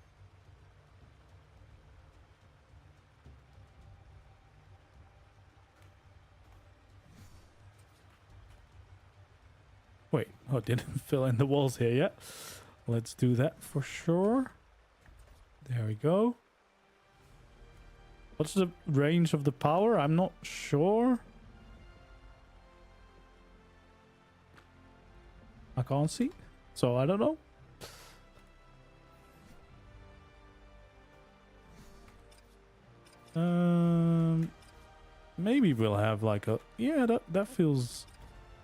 Wait, oh, didn't fill in the walls here yet. Let's do that for sure. There we go. What's the range of the power? I'm not sure. I can't see, so I don't know. Maybe we'll have like a... Yeah, that feels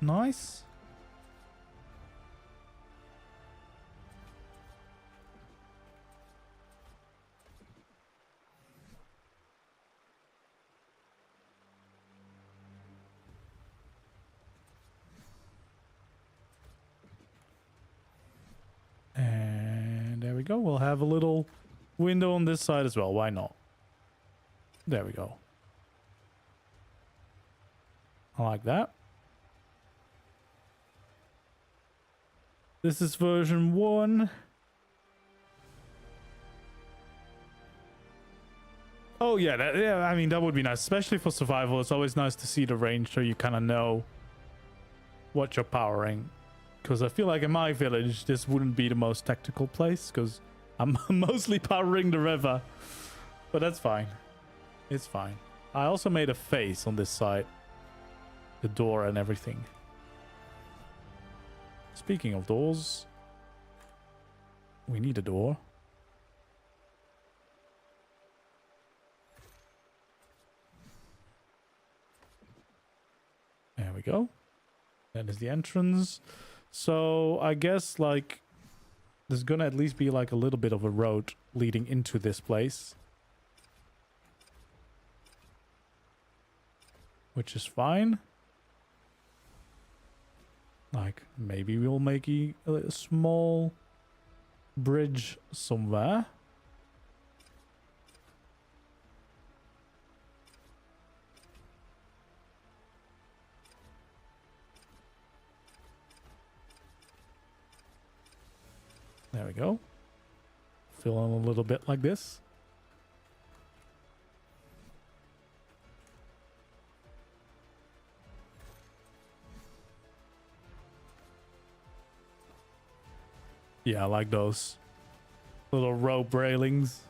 nice. And there we go. We'll have a little window on this side as well. Why not? There we go. I like that. This is version 1. Oh yeah, I mean that would be nice, especially for survival. It's always nice to see the range so you kind of know what you're powering. Because I feel like in my village, this wouldn't be the most tactical place because I'm mostly powering the river. But that's fine. It's fine. I also made a face on this side. The door and everything. Speaking of doors, we need a door. There we go. That is the entrance. So I guess like there's gonna at least be like a little bit of a road leading into this place. Which is fine. Like, maybe we'll make a small bridge somewhere. There we go. Fill in a little bit like this. Yeah, I like those little rope railings.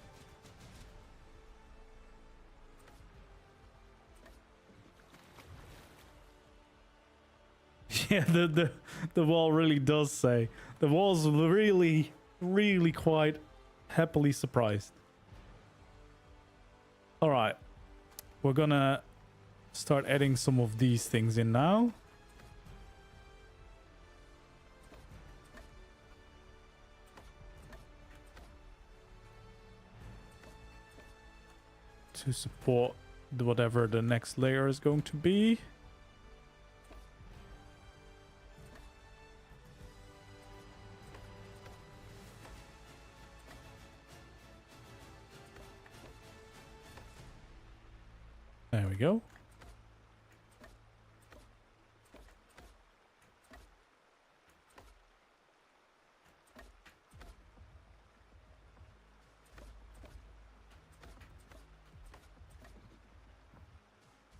Yeah, the wall really does say. The wall's really quite happily surprised. All right, we're gonna start adding some of these things in now. To support whatever the next layer is going to be. There we go.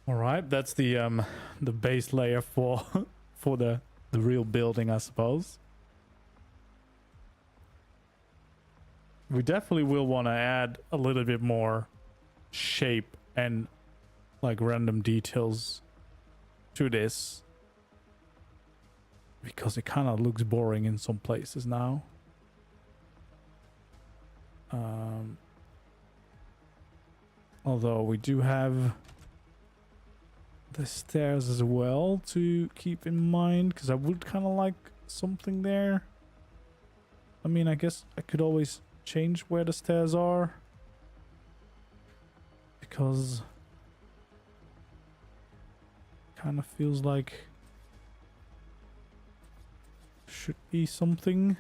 All right, that's the base layer for for the real building, I suppose. We definitely will want to add a little bit more shape and like random details to this, because it kind of looks boring in some places now. Although we do have the stairs as well to keep in mind, because I would kind of like something there. I mean, I guess I could always change where the stairs are, because kind of feels like should be something.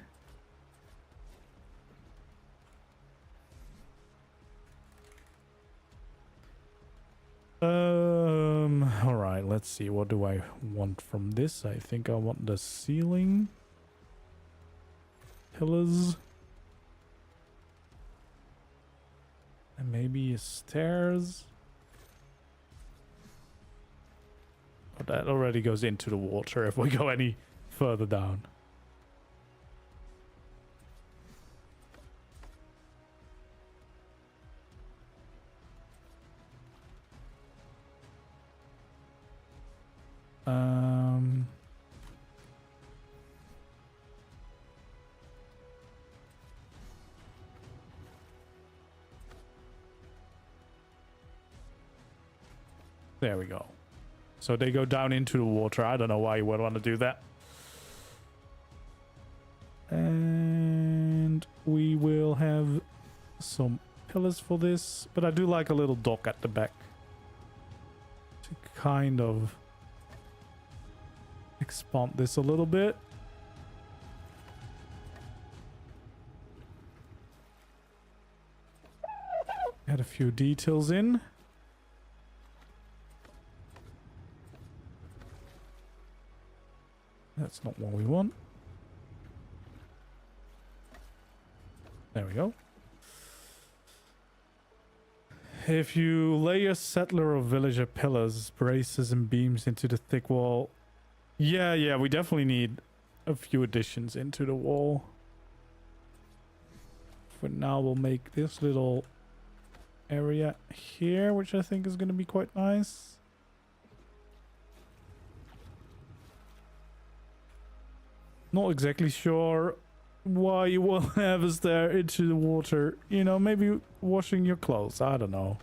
All right, let's see. What do I want from this? I think I want the ceiling pillars and maybe stairs. But that already goes into the water if we go any further down. There we go. So they go down into the water. I don't know why you would want to do that. And we will have some pillars for this, but I do like a little dock at the back to kind of expand this a little bit. Add a few details in. That's not what we want. There we go. If you lay a settler or villager pillars, braces, and beams into the thick wall... Yeah, we definitely need a few additions into the wall. For now, we'll make this little area here, which I think is going to be quite nice. Not exactly sure why you will have us there into the water. You know, maybe washing your clothes. I don't know.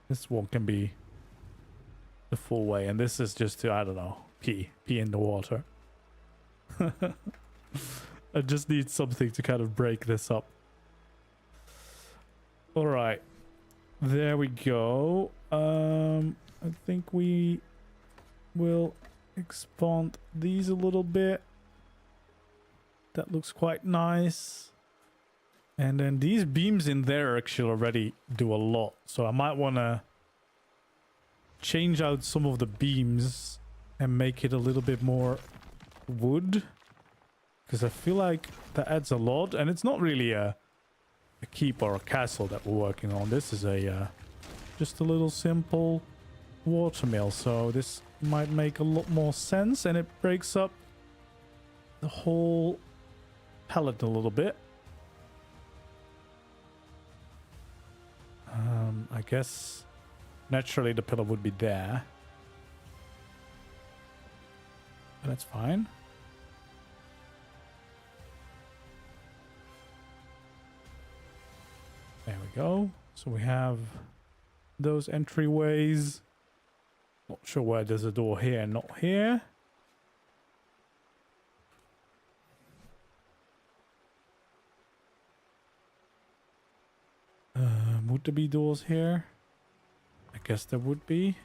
This one can be the full way, and this is just to, I don't know, pee in the water. I just need something to kind of break this up. All right, there we go. I think we will expand these a little bit. That looks quite nice. And then these beams in there actually already do a lot, so I might want to change out some of the beams and make it a little bit more wood, because I feel like that adds a lot. And it's not really a keep or a castle that we're working on. This is a just a little simple watermill, so this might make a lot more sense, and it breaks up the whole palette a little bit. I guess naturally the pillar would be there, but that's fine. There we go. So we have those entryways. Not sure why there's a door here and not here. Would there be doors here? I guess there would be.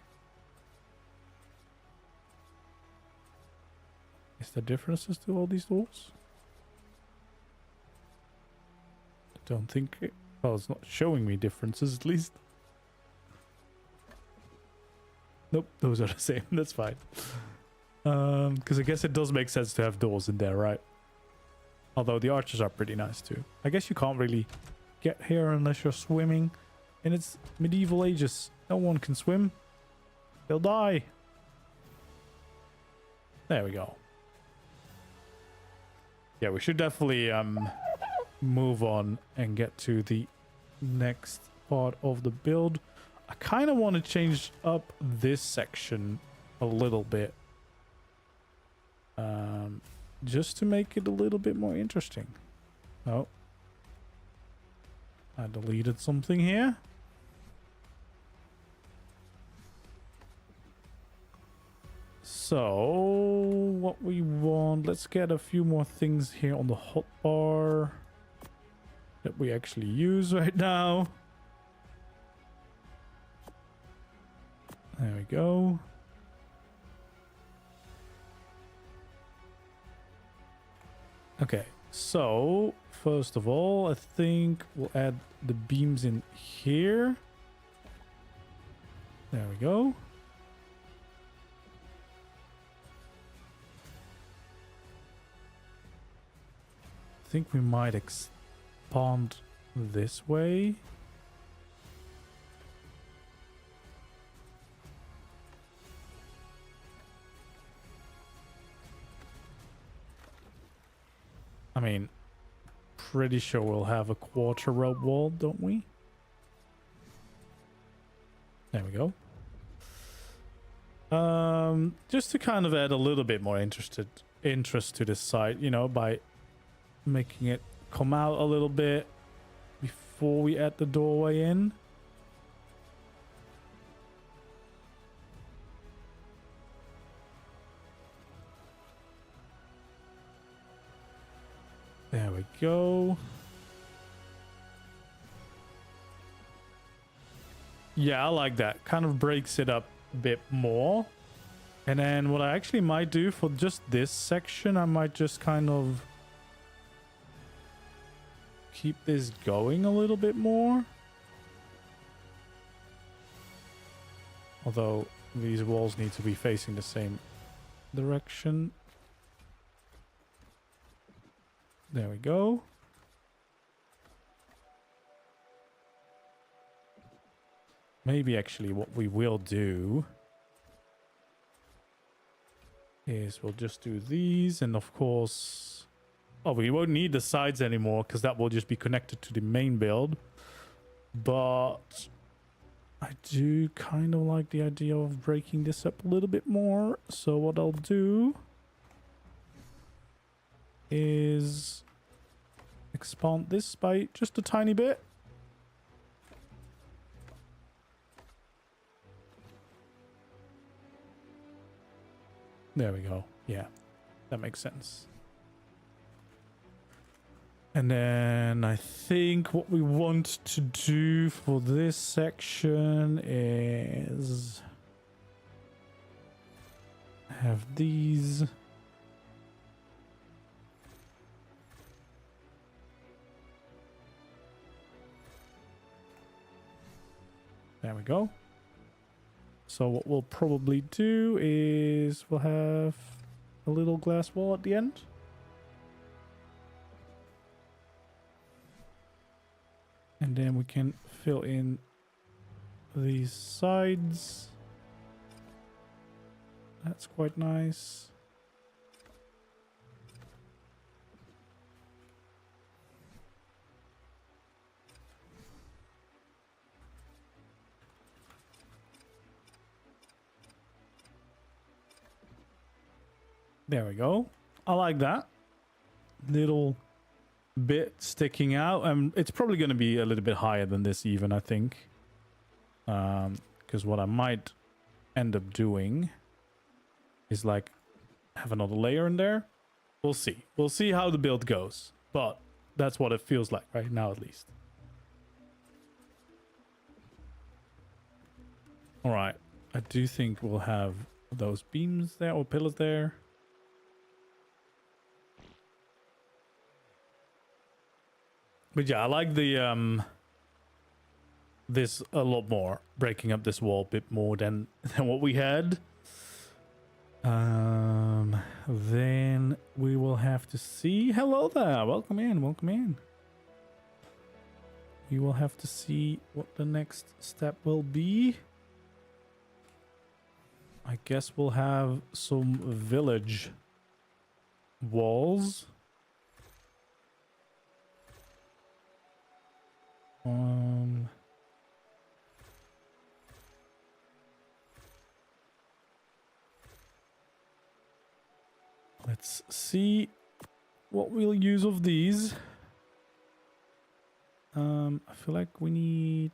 Is there differences to all these doors? I don't think it... Well, it's not showing me differences at least. Nope, those are the same. That's fine. Because I guess it does make sense to have doors in there, right? Although the arches are pretty nice too. I guess you can't really get here unless you're swimming. And it's medieval ages. No one can swim. They'll die. There we go. Yeah, we should definitely move on and get to the next part of the build. I kind of want to change up this section a little bit. Just to make it a little bit more interesting. Oh. I deleted something here. So, what we want... Let's get a few more things here on the hotbar that we actually use right now. There we go. Okay, so first of all, I think we'll add the beams in here. There we go. I think we might expand this way. I mean, pretty sure we'll have a quarter rope wall, don't we? There we go. Just to kind of add a little bit more interest to this site, you know, by making it come out a little bit before we add the doorway in. There we go. Yeah, I like that. Kind of breaks it up a bit more. And then what I actually might do for just this section, I might just kind of keep this going a little bit more. Although these walls need to be facing the same direction. There we go. Maybe actually what we will do is we'll just do these, and of course, oh, we won't need the sides anymore because that will just be connected to the main build. But I do kind of like the idea of breaking this up a little bit more. So what I'll do is expand this by just a tiny bit. There we go. Yeah, that makes sense. And then I think what we want to do for this section is have these. There we go. So what we'll probably do is we'll have a little glass wall at the end. And then we can fill in these sides. That's quite nice. There we go. I like that. Little bit sticking out. It's probably going to be a little bit higher than this even, I think. Because what I might end up doing is like have another layer in there. We'll see. We'll see how the build goes. But that's what it feels like right now, at least. All right. I do think we'll have those beams there or pillars there. But yeah, I like the this a lot more, breaking up this wall a bit more than what we had. Then we will have to see. Hello there, welcome in, welcome in. We will have to see what the next step will be. I guess we'll have some village walls. Let's see what we'll use of these. I feel like we need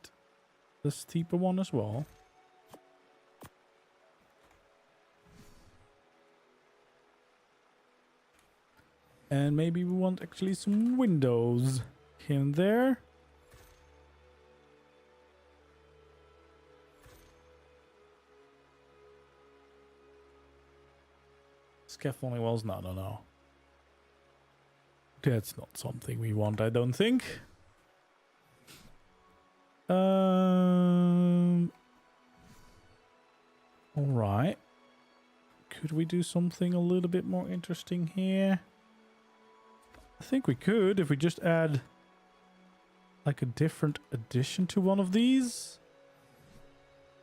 the steeper one as well. And maybe we want actually some windows here and there. Scaffolding walls? No, no, no. That's not something we want, I don't think. Alright. Could we do something a little bit more interesting here? I think we could if we just add like a different addition to one of these.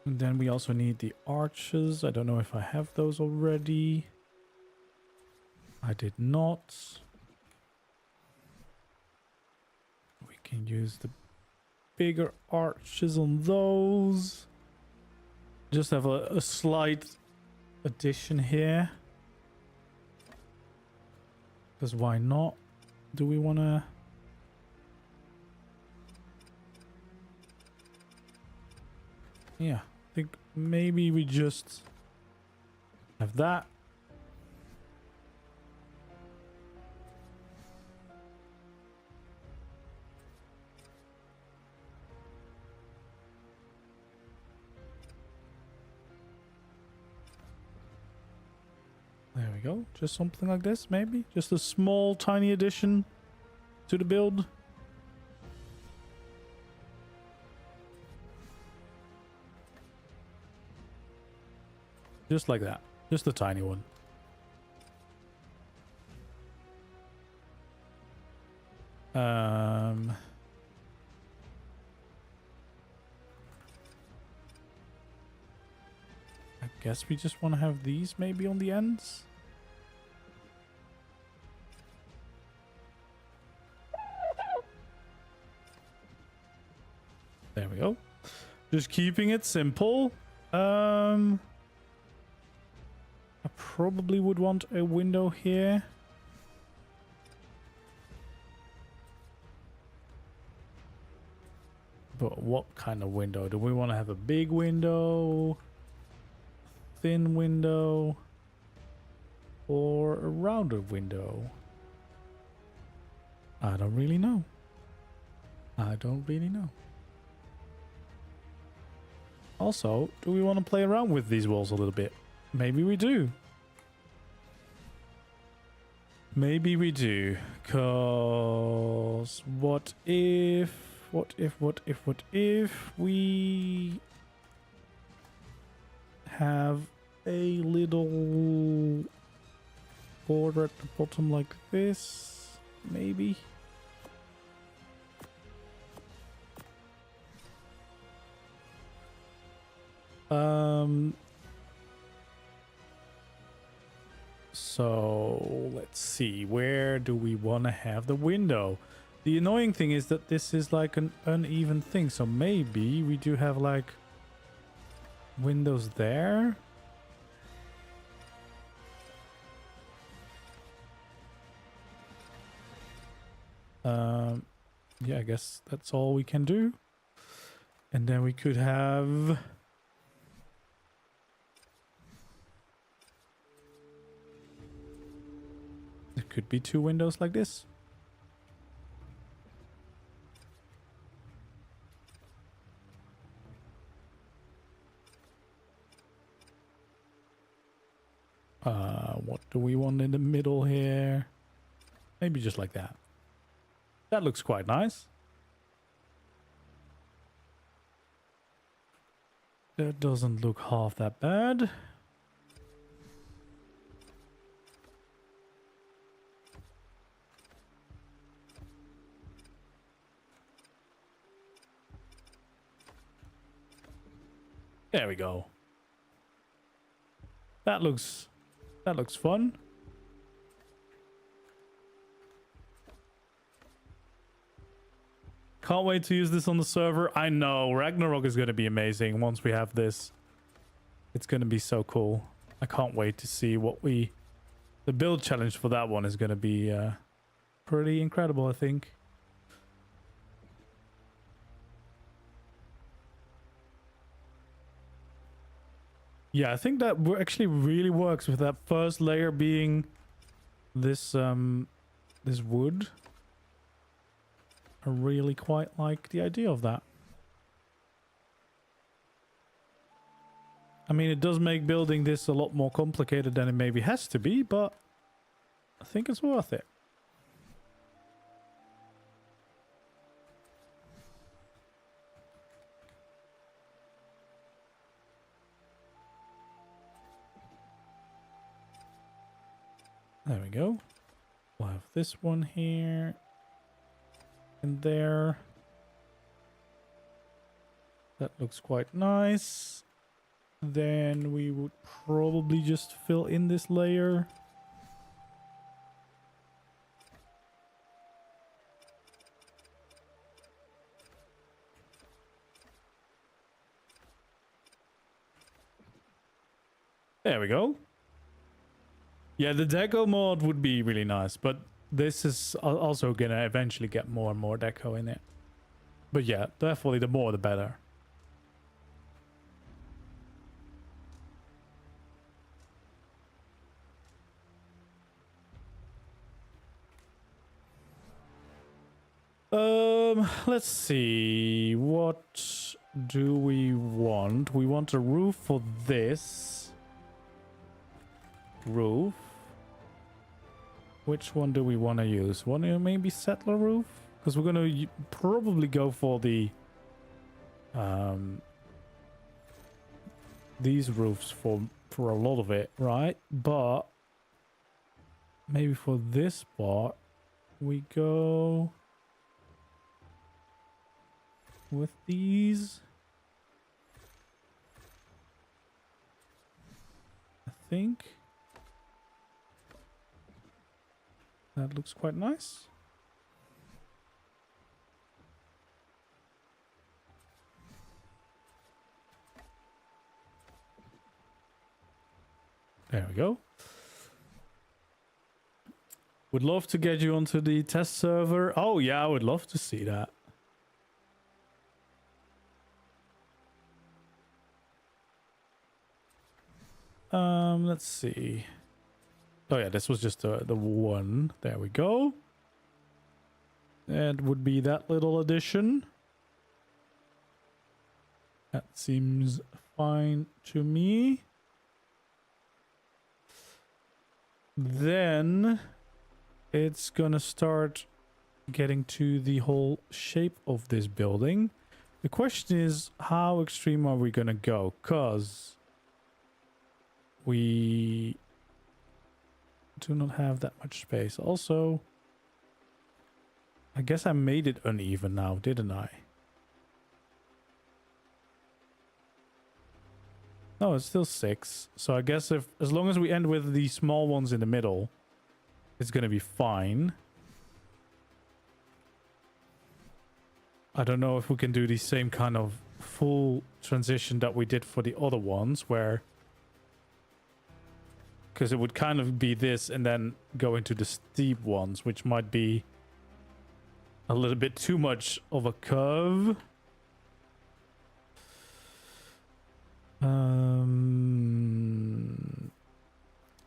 And then we also need the arches. I don't know if I have those already. I did not. We can use the bigger arches on those. Just have a slight addition here. Because why not? Do we want to... Yeah, I think maybe we just have that. There we go. Just something like this, maybe. Just a small, tiny addition to the build. Just like that. Just a tiny one. I guess we just want to have these maybe on the ends. There we go. Just keeping it simple. I probably would want a window here. But what kind of window? Do we want to have a big window, thin window, or a rounded window? I don't really know. I don't really know. Also, do we want to play around with these walls a little bit? Maybe we do. Maybe we do. Cause what if we have a little border at the bottom like this? Maybe. So let's see, where do we want to have the window? The annoying thing is that this is like an uneven thing, so maybe we do have like windows there. Yeah, I guess that's all we can do. And then we could have... There could be two windows like this. What do we want in the middle here? Maybe just like that. That looks quite nice. That doesn't look half that bad. There we go. That looks fun. Can't wait to use this on the server. I know Ragnarok is going to be amazing once we have this. It's going to be so cool. I can't wait to see what the build challenge for that one is going to be pretty incredible, I think. Yeah, I think that actually really works with that first layer being this this wood. I really quite like the idea of that. I mean, it does make building this a lot more complicated than it maybe has to be, but I think it's worth it. There we go. We'll have this one here and there. That looks quite nice. Then we would probably just fill in this layer. There we go. Yeah, the deco mod would be really nice, but this is also gonna eventually get more and more deco in it. But yeah, definitely the more the better. Let's see. What do we want? We want a roof for this roof. Which one do we want to use? Want to maybe settler roof? Because we're going to probably go for the these roofs for a lot of it, right? But maybe for this part we go with these. I think that looks quite nice. There we go. Would love to get you onto the test server. Oh yeah, I would love to see that. Let's see. Oh yeah, this was just the one. There we go. That would be that little addition. That seems fine to me. Then it's gonna start getting to the whole shape of this building. The question is, how extreme are we gonna go? Cause we do not have that much space. Also, I guess I made it uneven now, didn't I? No, it's still 6. So I guess as long as we end with the small ones in the middle, it's gonna be fine. I don't know if we can do the same kind of full transition that we did for the other ones, where because it would kind of be this and then go into the steep ones, which might be a little bit too much of a curve.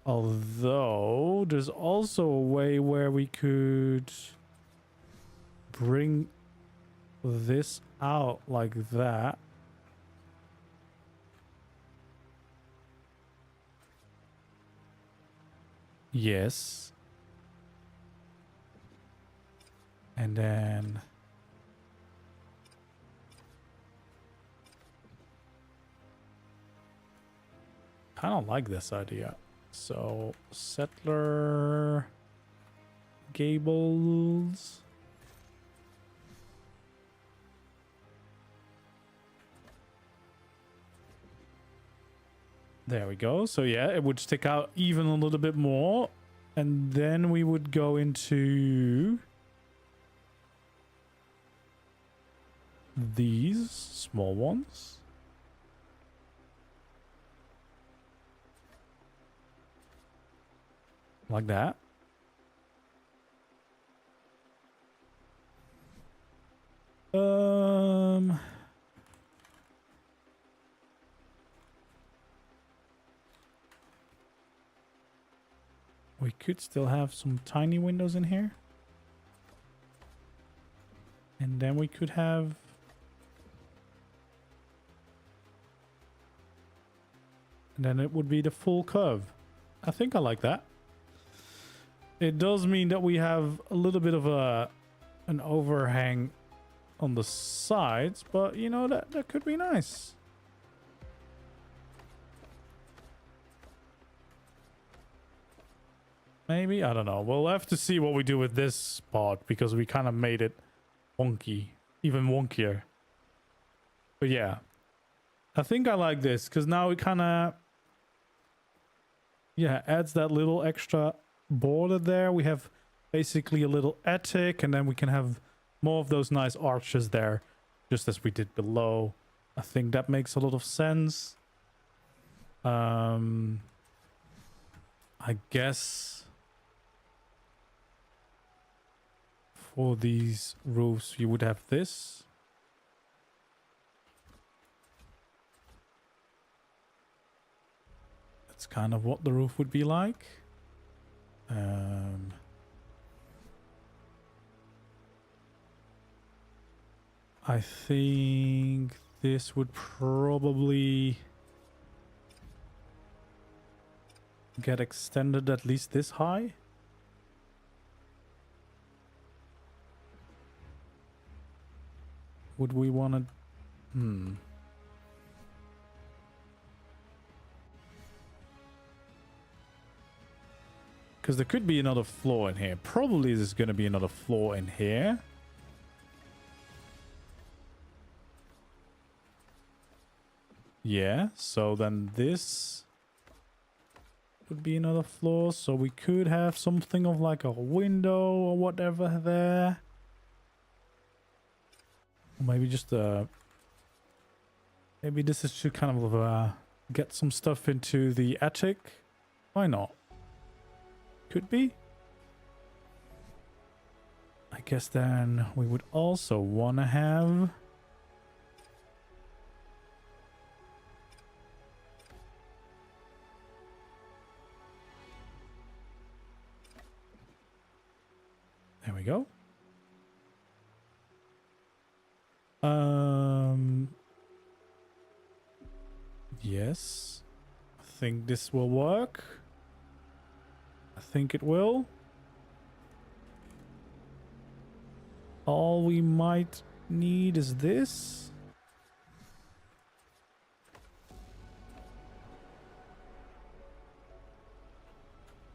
Although there's also a way where we could bring this out like that. Yes. And then kind of like this idea. So settler gables. There we go. So yeah, it would stick out even a little bit more. And then we would go into these small ones. Like that. We could still have some tiny windows in here. And then we could have and then it would be the full curve. I think I like that. It does mean that we have a little bit of an overhang on the sides, but you know, that could be nice. Maybe, I don't know. We'll have to see what we do with this part because we kind of made it wonky, even wonkier. But yeah, I think I like this because now it kind of, yeah, adds that little extra border there. We have basically a little attic, and then we can have more of those nice arches there, just as we did below. I think that makes a lot of sense. I guess for these roofs you would have this. That's kind of what the roof would be like. I think this would probably get extended at least this high. Would we want to... Because there could be another floor in here. Probably there's going to be another floor in here. Yeah, so then this would be another floor. So we could have something of like a window or whatever there. Or maybe just maybe this is to kind of get some stuff into the attic. Why not? Could be. I guess then we would also want to have... There we go. Yes. I think this will work. I think it will. All we might need is this.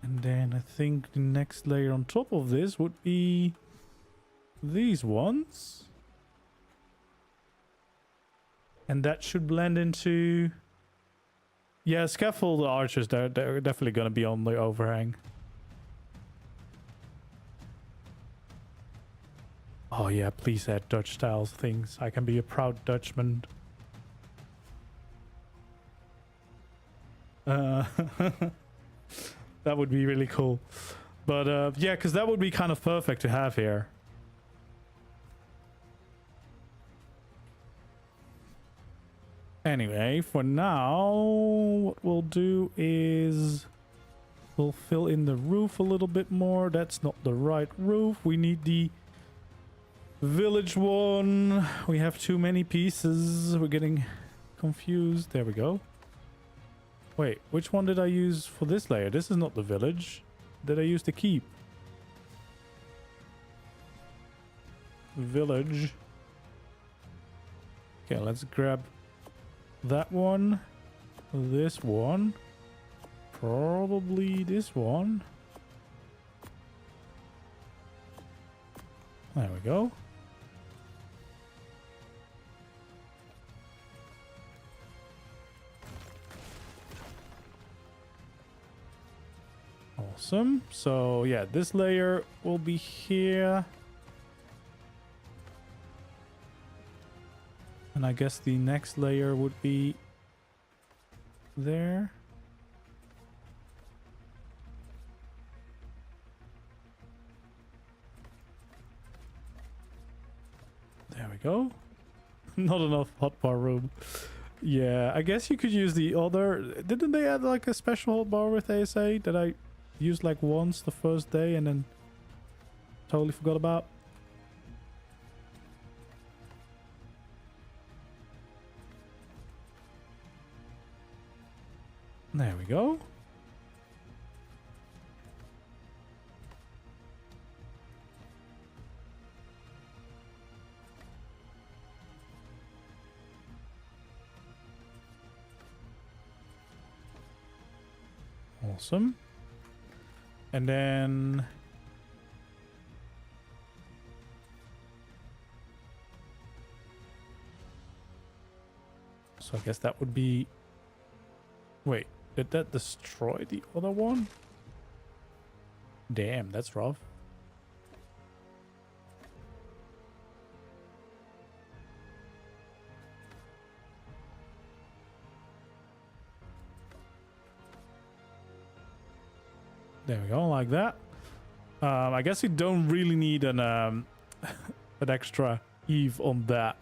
And then I think the next layer on top of this would be these ones. And that should blend into... Yeah, scaffold archers, they're definitely going to be on the overhang. Oh yeah, please add Dutch style things. I can be a proud Dutchman. That would be really cool. But yeah, because that would be kind of perfect to have here. Anyway, for now, what we'll do is we'll fill in the roof a little bit more. That's not the right roof. We need the village one. We have too many pieces. We're getting confused. There we go. Wait, which one did I use for this layer? This is not the village. Did I use the keep? Village. Okay, let's grab that one. This one. Probably this one. There we go. Awesome. So yeah, this layer will be here. And I guess the next layer would be there. There we go. Not enough hotbar room. Yeah, I guess you could use the other... Didn't they add like a special hotbar with ASA that I used like once the first day and then totally forgot about? There we go. Awesome. And then so I guess that would be... Wait, did that destroy the other one? Damn, that's rough. we go, like that. I guess you don't really need an an extra eave on that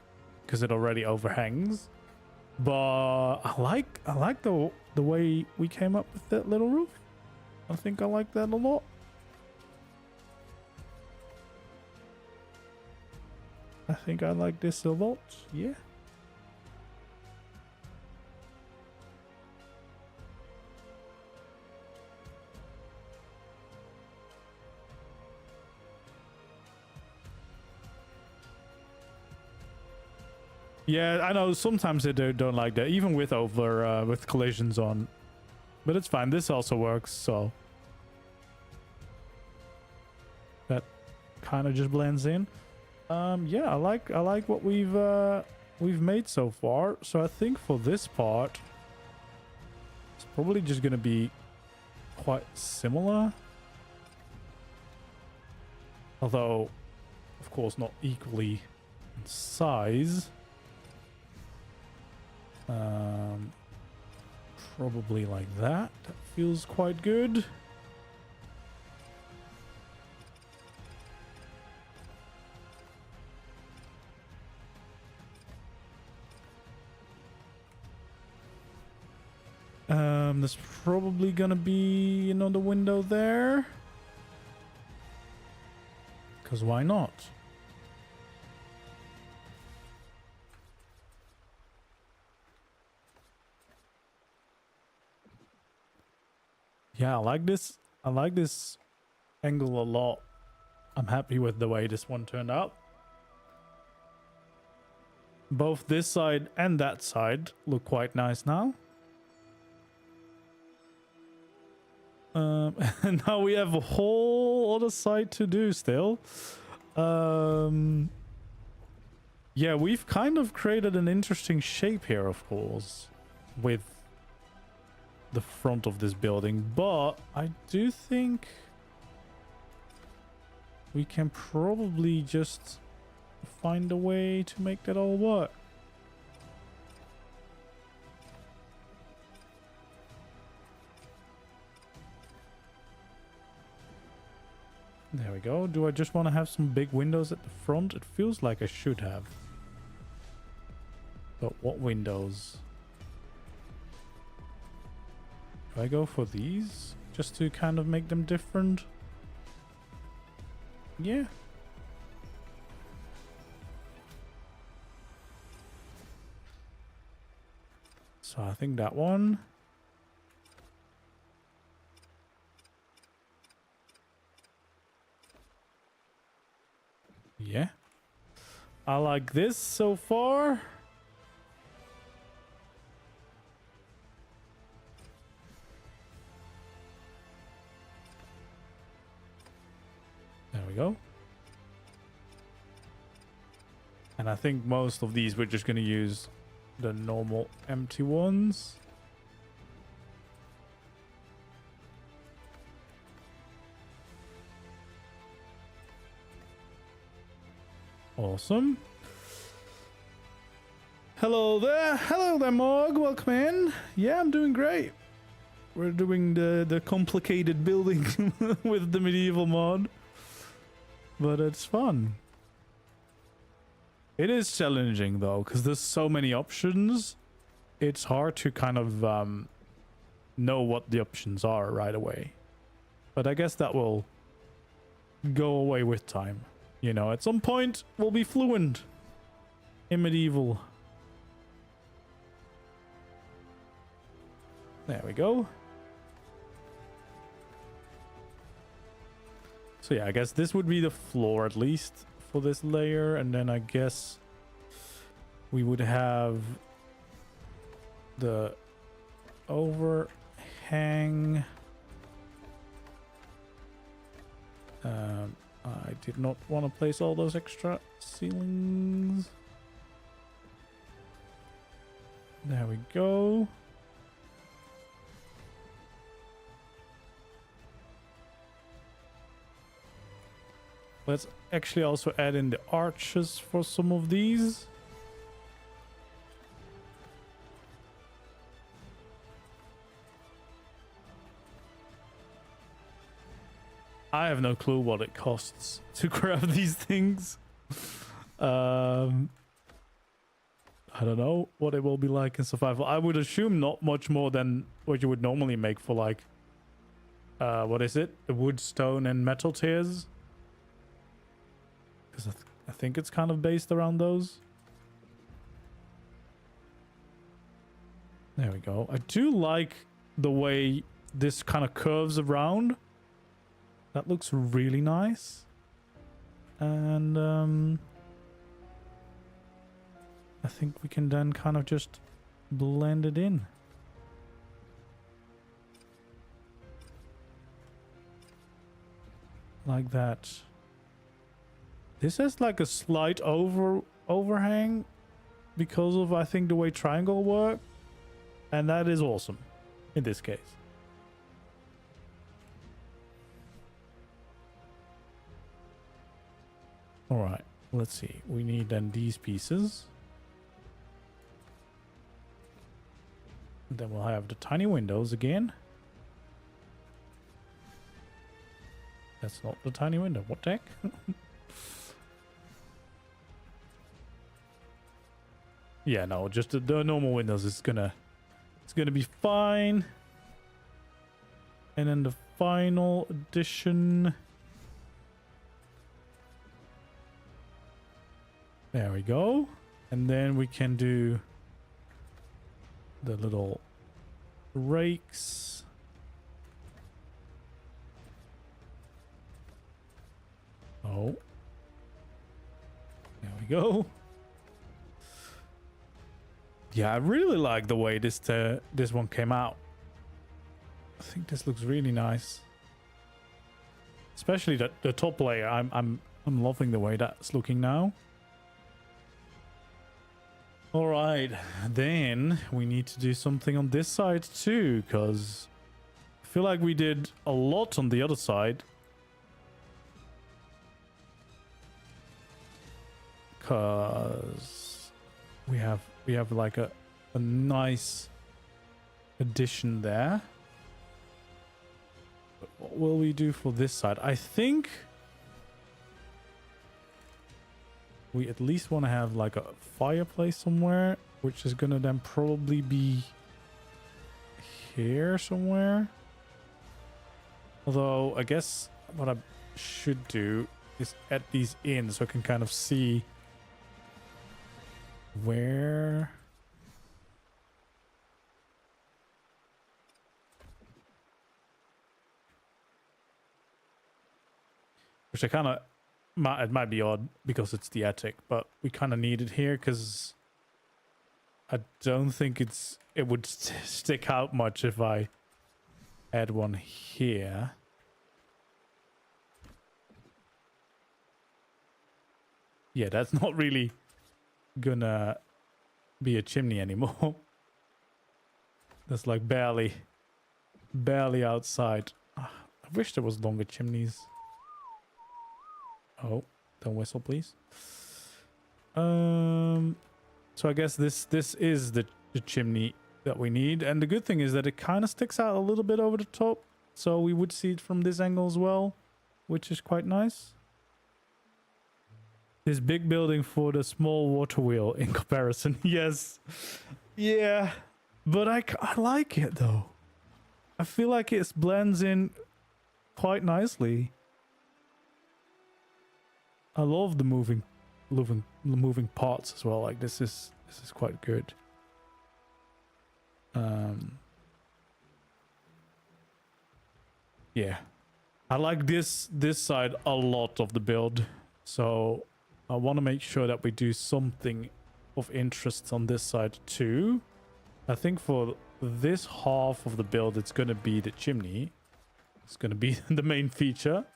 because it already overhangs. But I like the way we came up with that little roof. I think I like that a lot. I think I like this a lot. Yeah. Yeah, I know sometimes they don't like that, even with with collisions on. But it's fine. This also works, so that kind of just blends in. Yeah, I like what we've made so far. So I think for this part, it's probably just gonna be quite similar, although, of course, not equally in size. Probably like that. That feels quite good. There's probably gonna be another window there. Because why not? Yeah, I like this. I like this angle a lot. I'm happy with the way this one turned out. Both this side and that side look quite nice now. And now we have a whole other side to do still. Yeah, we've kind of created an interesting shape here, of course, with the front of this building, but I do think we can probably just find a way to make that all work. There we go. Do I just want to have some big windows at the front? It feels like I should have. But what windows? Do I go for these? Just to kind of make them different? Yeah. So I think that one. Yeah. I like this so far. There we go. And I think most of these we're just going to use the normal empty ones. Awesome. Hello there, Morg. Welcome in. Yeah, I'm doing great. We're doing the complicated building with the medieval mod, but it's fun. It is challenging though, because there's so many options. It's hard to kind of know what the options are right away. But I guess that will go away with time. You know, at some point we'll be fluent in medieval. There we go. So yeah, I guess this would be the floor at least for this layer, and then I guess we would have the overhang. I did not want to place all those extra ceilings. There we go. Let's actually also add in the arches for some of these. I have no clue what it costs to grab these things. I don't know what it will be like in survival. I would assume not much more than what you would normally make for like, what is it? The wood, stone, and metal tiers. Because I think it's kind of based around those. There we go. I do like the way this kind of curves around. That looks really nice. And I think we can then kind of just blend it in. Like that. This has like a slight overhang because of, I think, the way triangle work. And that is awesome in this case. All right, let's see. We need then these pieces. And then we'll have the tiny windows again. That's not the tiny window. What the heck? Yeah, no, just the normal windows is gonna be fine. And then the final addition. There we go. And then we can do the little rakes. Oh. There we go. Yeah, I really like the way this one came out. I think this looks really nice. Especially the top layer. I'm loving the way that's looking now. All right, then we need to do something on this side too, because I feel like we did a lot on the other side. Because we have like a nice addition there. But what will we do for this side? I think we at least want to have like a fireplace somewhere, which is gonna then probably be here somewhere. Although I guess what I should do is add these in so I can kind of see where. Which I kind of, it might be odd because it's the attic, but we kind of need it here because I don't think it would stick out much if I add one here. Yeah, that's not really gonna be a chimney anymore. That's like barely outside. I wish there was longer chimneys. Oh, don't whistle, please. So I guess this is the chimney that we need, and the good thing is that it kind of sticks out a little bit over the top, so we would see it from this angle as well, which is quite nice. This big building for the small water wheel in comparison. Yes. Yeah. But I like it though. I feel like it blends in quite nicely. I love the moving parts as well. Like this is quite good. Yeah. I like this side a lot of the build. So I want to make sure that we do something of interest on this side too. I think for this half of the build, it's going to be the chimney. It's going to be the main feature.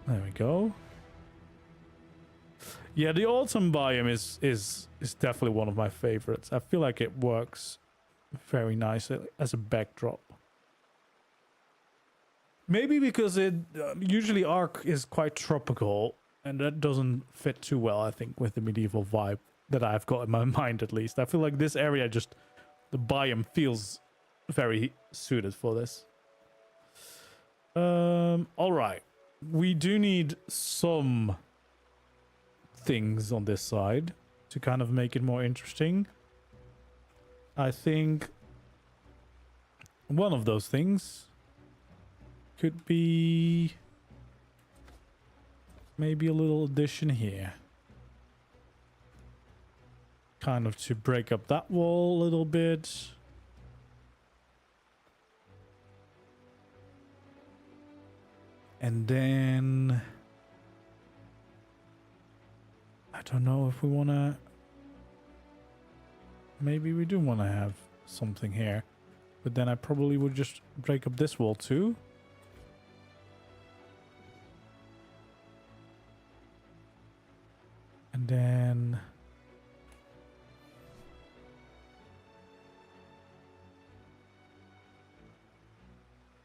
There we go. Yeah, the autumn biome is definitely one of my favorites. I feel like it works very nicely as a backdrop. Maybe because it usually ARK is quite tropical, and that doesn't fit too well, I think, with the medieval vibe that I've got in my mind, at least. I feel like this area just, the biome feels very suited for this. All right. We do need some things on this side to kind of make it more interesting. I think one of those things could be maybe a little addition here. Kind of to break up that wall a little bit. And then I don't know if we want to. Maybe we do want to have something here. But then I probably would just break up this wall too. And then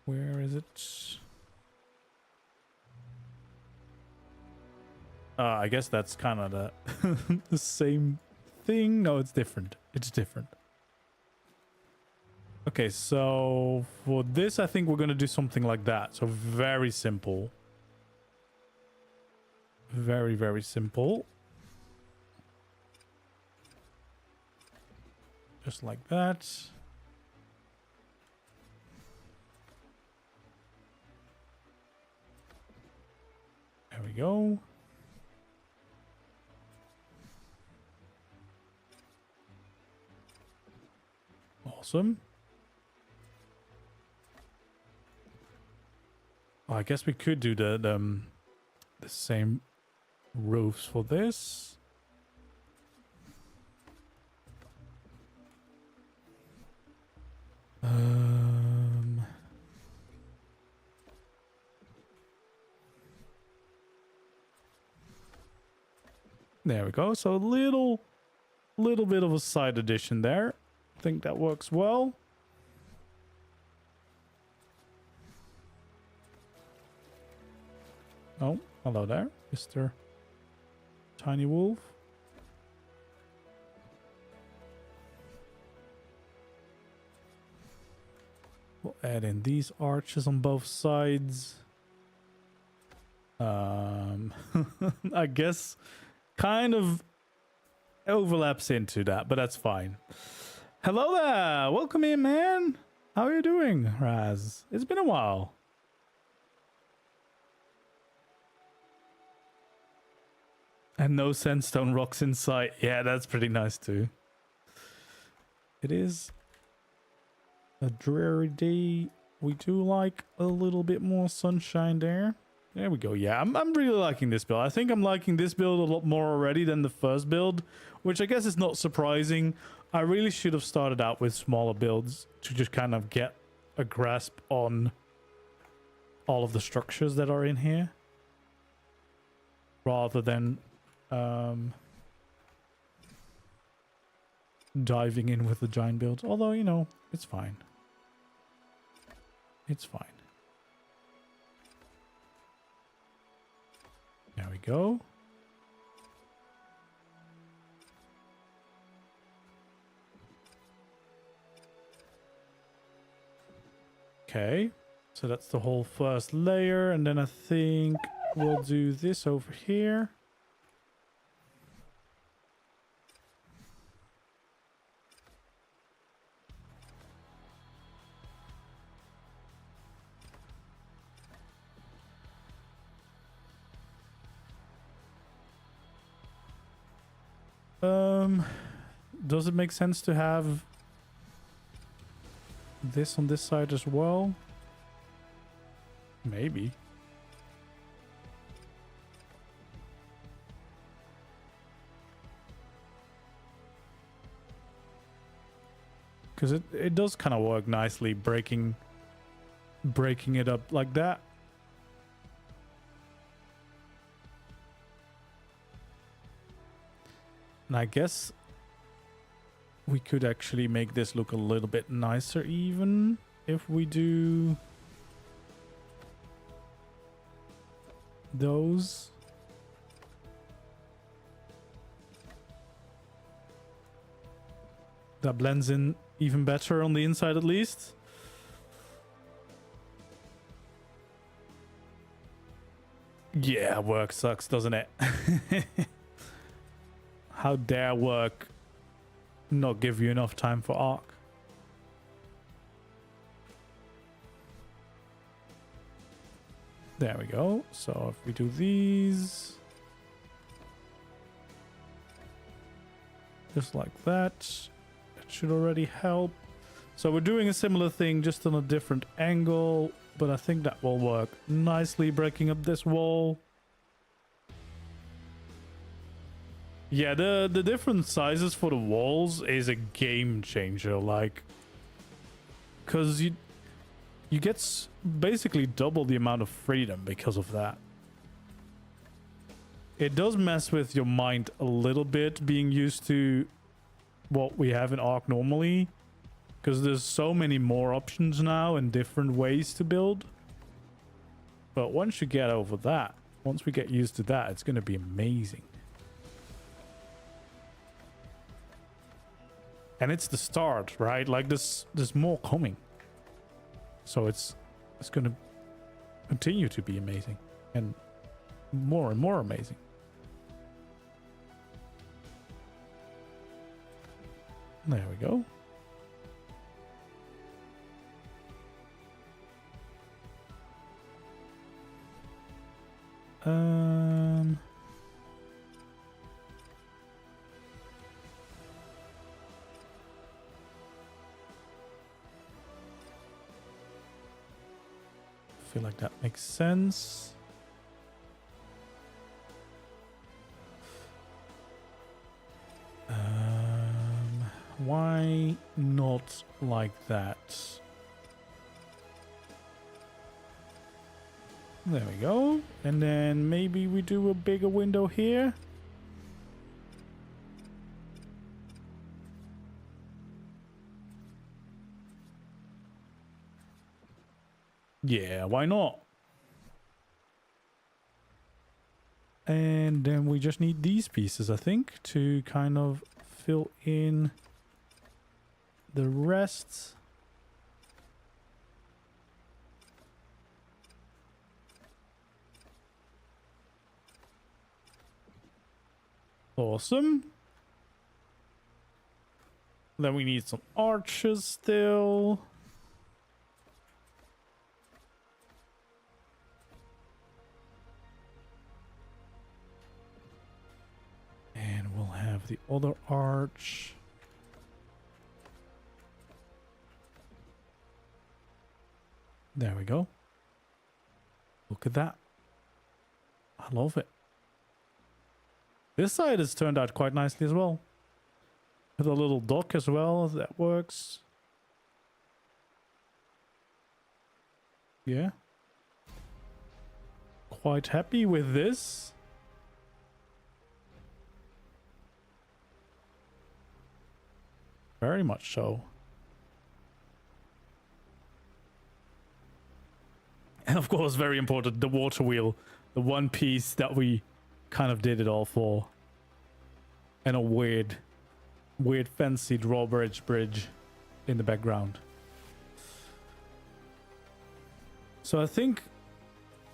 where is it? I guess that's kind of the the same thing. No, it's different. It's different. Okay, so for this, I think we're going to do something like that. So very simple. Very, very simple. Just like that. There we go. Awesome. Well, I guess we could do the same roofs for this. There we go. So a little bit of a side addition there. I think that works well. Oh, hello there, Mr. Tiny Wolf. We'll add in these arches on both sides. I guess kind of overlaps into that, but that's fine. Hello there, welcome in, man. How are you doing, Raz? It's been a while. And no sandstone rocks in sight. Yeah, that's pretty nice too. It is a dreary day. We do like a little bit more sunshine there. There we go. Yeah, I'm really liking this build. I think I'm liking this build a lot more already than the first build, which I guess is not surprising. I really should have started out with smaller builds to just kind of get a grasp on all of the structures that are in here, rather than diving in with the giant builds. Although, you know, it's fine. It's fine. There we go. Okay, so that's the whole first layer, and then I think we'll do this over here. Does it make sense to have this on this side as well? Maybe. Because it does kind of work nicely, breaking it up like that. And I guess we could actually make this look a little bit nicer even if we do those. That blends in even better on the inside at least. Yeah, work sucks, doesn't it? How dare work not give you enough time for ARK? There we go. So if we do these, just like that, it should already help. So we're doing a similar thing, just on a different angle, but I think that will work nicely, breaking up this wall. Yeah, the different sizes for the walls is a game changer, like, because you get basically double the amount of freedom because of that. It does mess with your mind a little bit, being used to what we have in ARK normally, because there's so many more options now and different ways to build. But once you get over that, once we get used to that, it's going to be amazing. And it's the start, right? Like there's more coming. So it's going to continue to be amazing and more amazing. There we go. Feel like that makes sense. Why not like that? There we go. And then maybe we do a bigger window here. Yeah, why not? And then we just need these pieces, I think, to kind of fill in the rest. Awesome. Then we need some arches still. And we'll have the other arch. There we go. Look at that. I love it. This side has turned out quite nicely as well. With a little dock as well, that works. Yeah. Quite happy with this. Very much so. And of course, very important, the water wheel. The one piece that we kind of did it all for. And a weird fancy drawbridge bridge in the background. So I think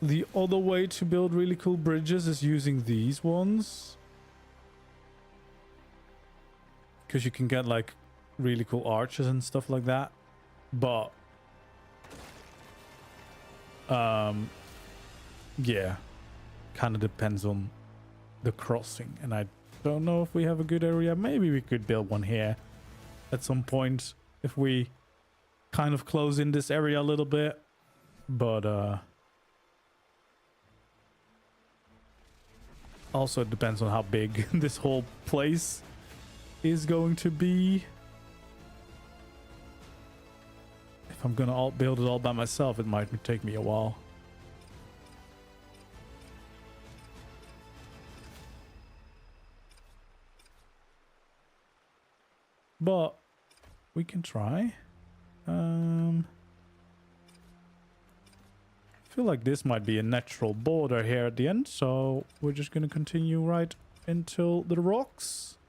the other way to build really cool bridges is using these ones. Because you can get like really cool arches and stuff like that. But yeah, kind of depends on the crossing, and I don't know if we have a good area. Maybe we could build one here at some point if we kind of close in this area a little bit, but also it depends on how big this whole place is going to be. If I'm gonna build it all by myself, it might take me a while. But we can try. I feel like this might be a natural border here at the end, so we're just gonna continue right until the rocks.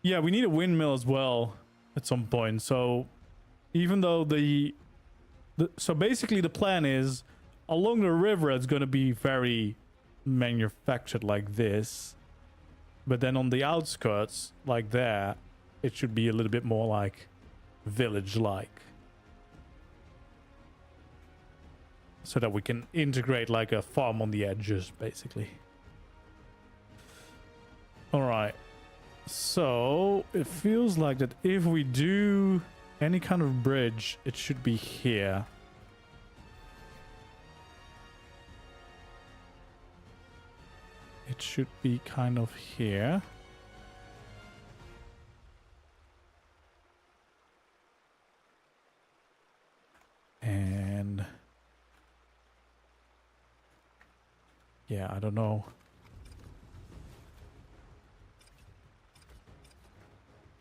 Yeah, we need a windmill as well at some point. So even though the So basically the plan is along the river it's going to be very manufactured like this, but then on the outskirts like there it should be a little bit more like village like, so that we can integrate like a farm on the edges basically. All right, so it feels like that if we do any kind of bridge, it should be here. It should be kind of here. And yeah, I don't know.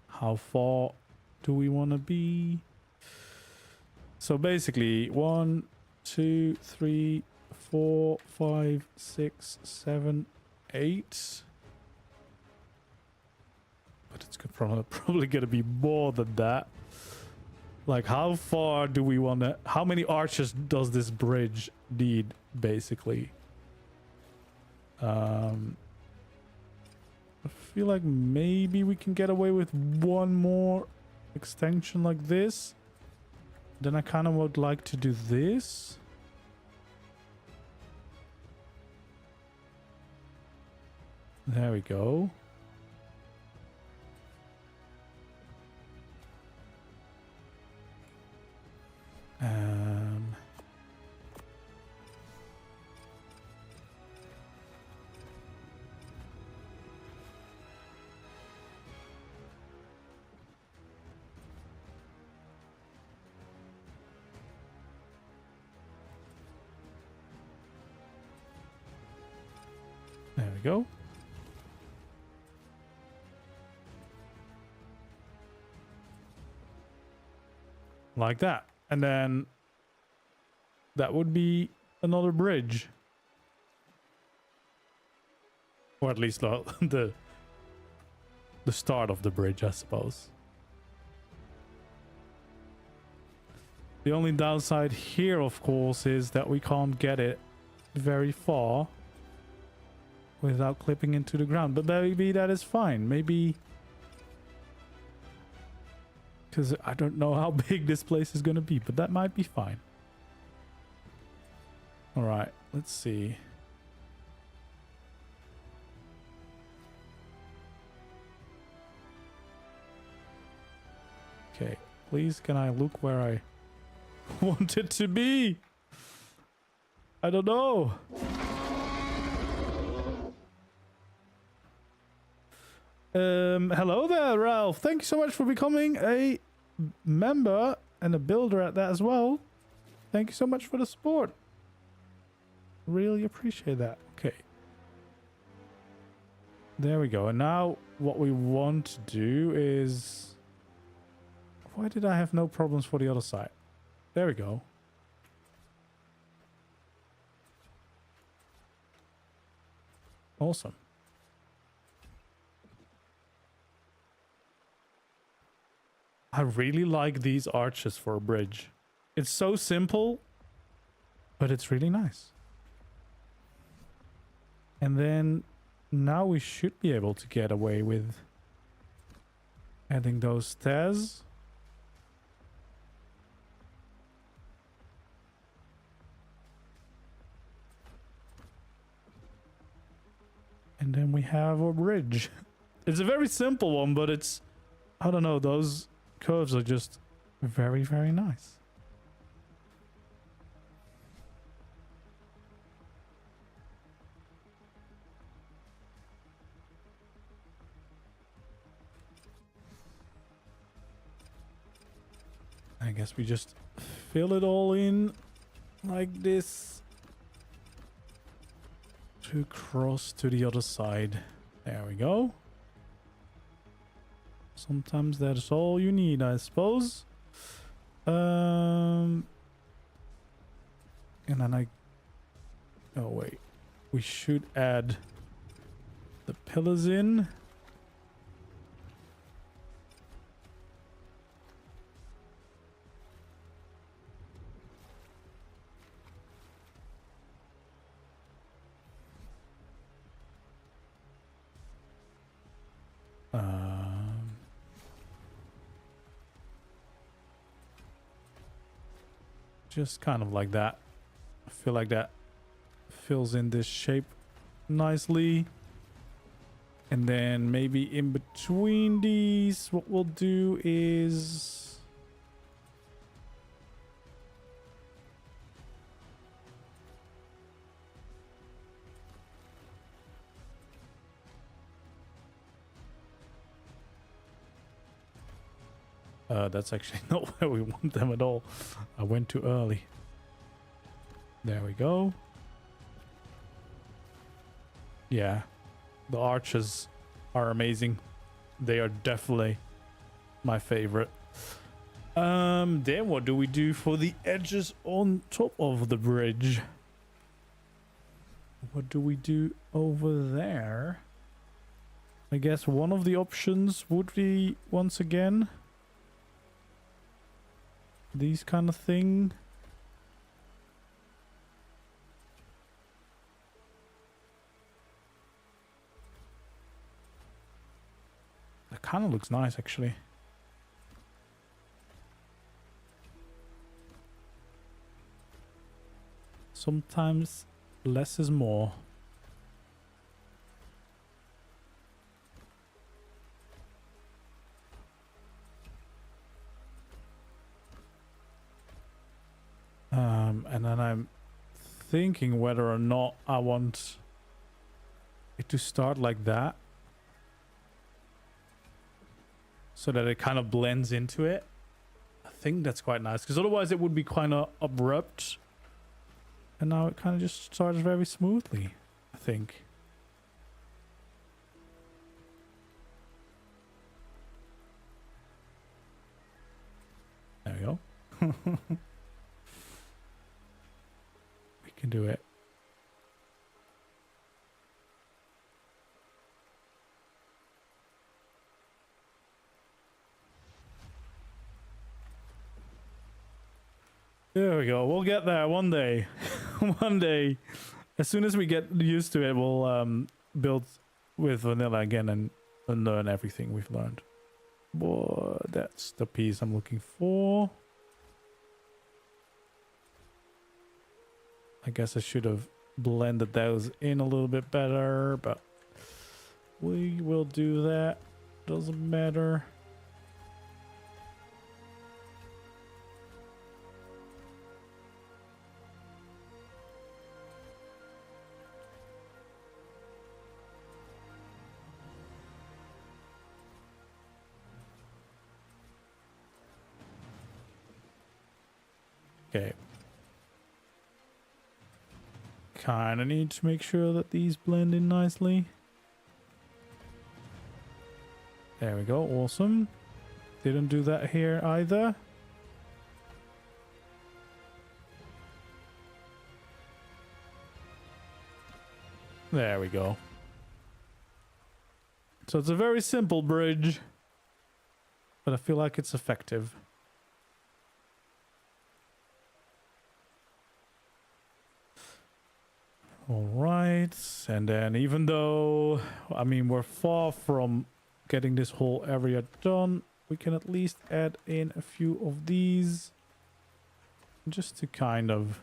How far do we want to be? So basically 1, 2, 3, 4, 5, 6, 7, 8. But it's probably gonna be more than that. Like, how far do we want to... How many arches does this bridge need, basically? I feel like maybe we can get away with one more extension like this. Then I kind of would like to do this. There we go. There we go. Like that. And then that would be another bridge. Or at least the start of the bridge, I suppose. The only downside here, of course, is that we can't get it very far without clipping into the ground. But maybe that is fine. Maybe... Because I don't know how big this place is going to be, but that might be fine. All right, let's see. Okay, please can I look where I want it to be? I don't know. Hello there, Ralph. Thank you so much for becoming a member and a builder at that as well. Thank you so much for the support. Really appreciate that. Okay. There we go. And now what we want to do is... Why did I have no problems for the other side? There we go. Awesome. I really like these arches for a bridge. It's so simple, but it's really nice. And then now we should be able to get away with adding those stairs. And then we have a bridge. It's a very simple one, but it's... I don't know, those curves are just very, very nice. I guess we just fill it all in like this to cross to the other side. There we go. Sometimes that's all you need, I suppose. And then oh wait, we should add the pillars in. Just kind of like that. I feel like that fills in this shape nicely. And then maybe in between these, what we'll do is... that's actually not where we want them at all. I went too early. There we go. Yeah. The arches are amazing. They are definitely my favorite. Then what do we do for the edges on top of the bridge? What do we do over there? I guess one of the options would be, once again, these kind of thing. That kind of looks nice, actually. Sometimes less is more. And then I'm thinking whether or not I want it to start like that, so that it kind of blends into it. I think that's quite nice, because otherwise it would be kind of abrupt. And now it kind of just starts very smoothly, I think. There we go. We can do it. There we go. We'll get there one day. One day. As soon as we get used to it, we'll build with vanilla again and learn everything we've learned. Boy, that's the piece I'm looking for. I guess I should have blended those in a little bit better, but we will do that. Doesn't matter. Okay. Kind of need to make sure that these blend in nicely. There we go. Awesome. Didn't do that here either. There we go. So it's a very simple bridge, but I feel like it's effective. All right, and then even though, I mean, we're far from getting this whole area done, we can at least add in a few of these just to kind of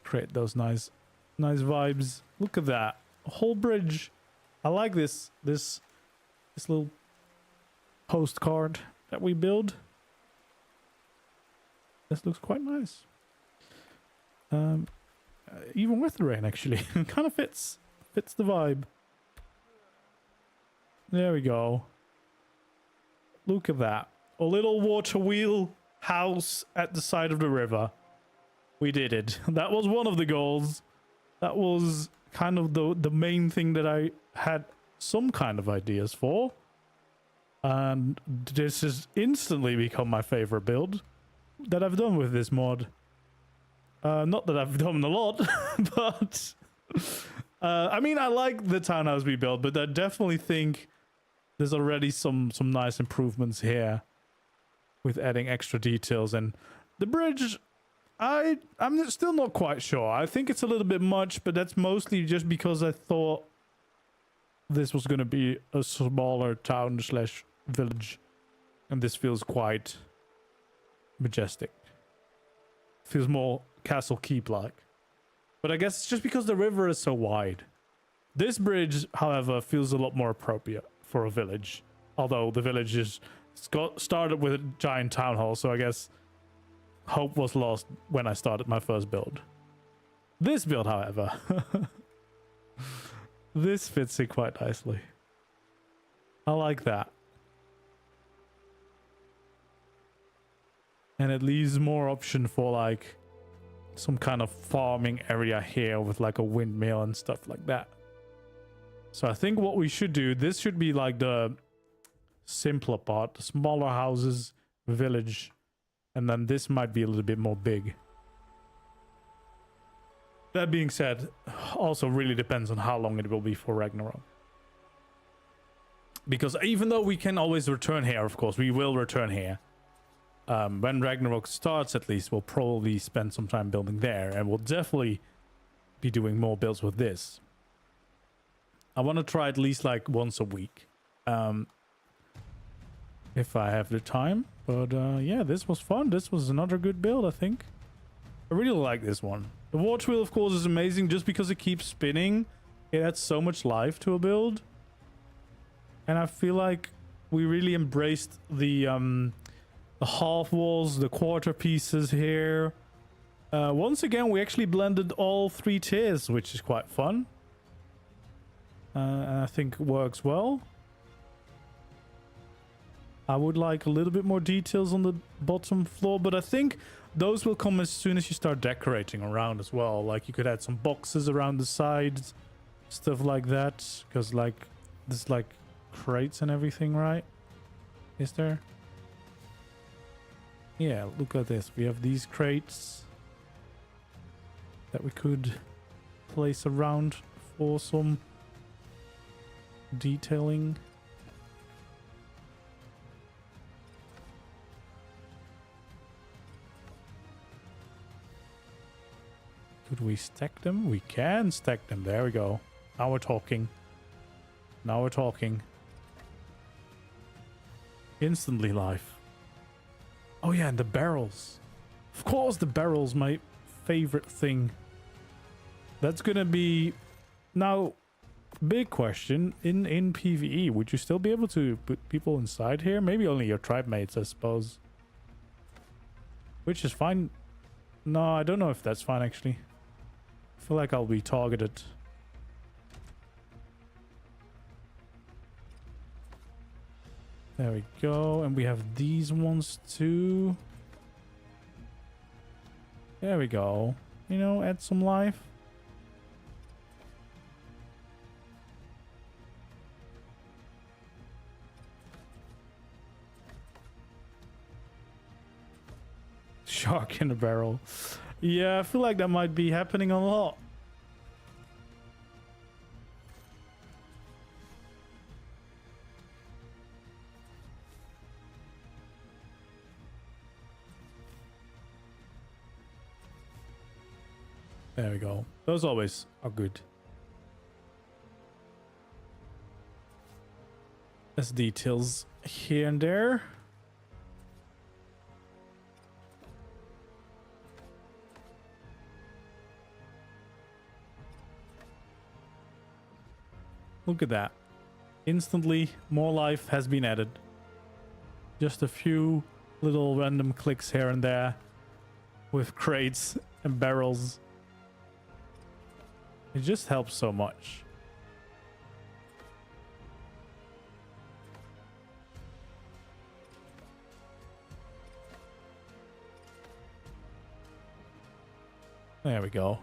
create those nice vibes. Look at that, a whole bridge. I like this little postcard that we build. This looks quite nice. Even with the rain, actually. Kind of fits the vibe. There we go. Look at that. A little water wheel house at the side of the river. We did it. That was one of the goals. That was kind of the main thing that I had some kind of ideas for. And this has instantly become my favorite build that I've done with this mod. Not that I've done a lot, but I mean, I like the townhouse we built, but I definitely think there's already some nice improvements here with adding extra details. And the bridge, I'm still not quite sure. I think it's a little bit much, but that's mostly just because I thought this was going to be a smaller town slash village. And this feels quite majestic. Feels more castle keep-like. But I guess it's just because the river is so wide. This bridge, however, feels a lot more appropriate for a village. Although the village started with a giant town hall, so I guess hope was lost when I started my first build. This build, however, this fits in quite nicely. I like that. And it leaves more option for like some kind of farming area here with like a windmill and stuff like that. So I think what we should do, this should be like the simpler part, the smaller houses, village, and then this might be a little bit more big. That being said, also really depends on how long it will be for Ragnarok. Because even though we can always return here, of course, we will return here. When Ragnarok starts, at least, we'll probably spend some time building there, and we'll definitely be doing more builds with this. I want to try at least like once a week, if I have the time. But yeah, this was fun. This was another good build, I think. I really like this one. The watch wheel, of course, is amazing just because it keeps spinning. It adds so much life to a build. And I feel like we really embraced the half walls, the quarter pieces here. Once again, we actually blended all 3 tiers, which is quite fun. And I think works well. I would like a little bit more details on the bottom floor, but I think those will come as soon as you start decorating around as well. Like you could add some boxes around the sides, stuff like that. Because like there's like crates and everything, right? Is there? Yeah, look at this. We have these crates that we could place around for some detailing. Could we stack them? We can stack them. There we go. Now we're talking. Now we're talking. Instantly life. Oh yeah, and the barrels. Of course, the barrels, my favorite thing. That's gonna be... Now, big question. In PvE, would you still be able to put people inside here? Maybe only your tribe mates, I suppose. Which is fine. No, I don't know if that's fine, actually. I feel like I'll be targeted. There we go. And we have these ones too. There we go. You know, add some life. Shark in a barrel. Yeah, I feel like that might be happening a lot. There we go. Those always are good. There's details here and there. Look at that. Instantly, more life has been added. Just a few little random clicks here and there with crates and barrels. It just helps so much. There we go.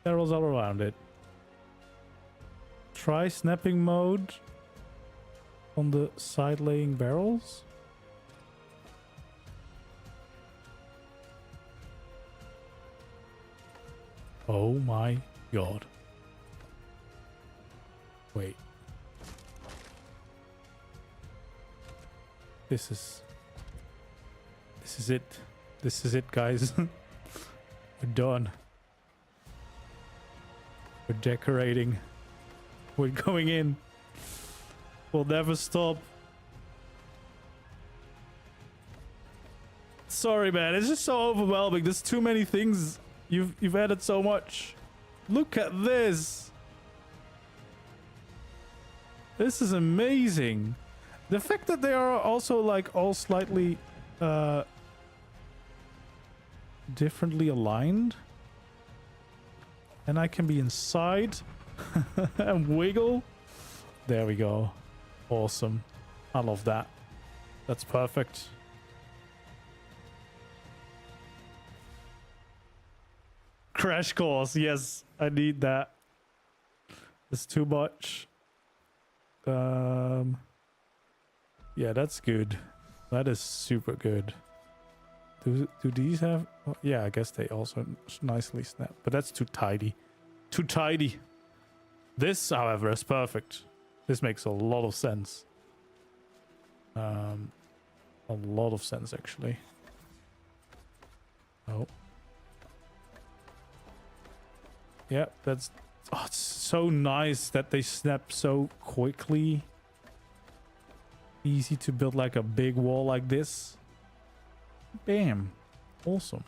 Barrels all around it. Try snapping mode on the side laying barrels. Oh my god. Wait. This is it. This is it, guys. We're done. We're decorating. We're going in. We'll never stop. Sorry, man. It's just so overwhelming. There's too many things. You've added so much. Look at this. This is amazing. The fact that they are also like all slightly differently aligned. And I can be inside and wiggle. There we go. Awesome. I love that. That's perfect. Crash course. Yes, I need that. It's too much. Yeah, that's good. That is super good. Do these have... Oh, yeah, I guess they also nicely snap. But that's too tidy. Too tidy. This, however, is perfect. This makes a lot of sense. A lot of sense, actually. Oh. Yeah, that's... Oh, it's so nice that they snap so quickly. Easy to build like a big wall like this. Bam. Awesome.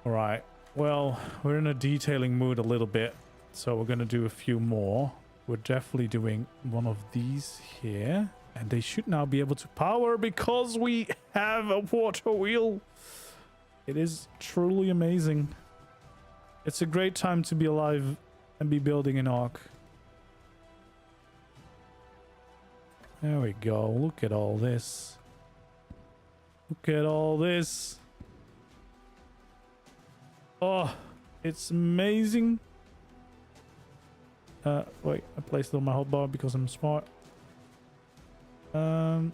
Alright. Well, we're in a detailing mood a little bit. So we're going to do a few more. We're definitely doing one of these here. And they should now be able to power because we have a water wheel. It is truly amazing. It's a great time to be alive and be building an ARK. There we go. Look at all this. Look at all this. Oh, it's amazing. Wait, I placed it on my hotbar because I'm smart. There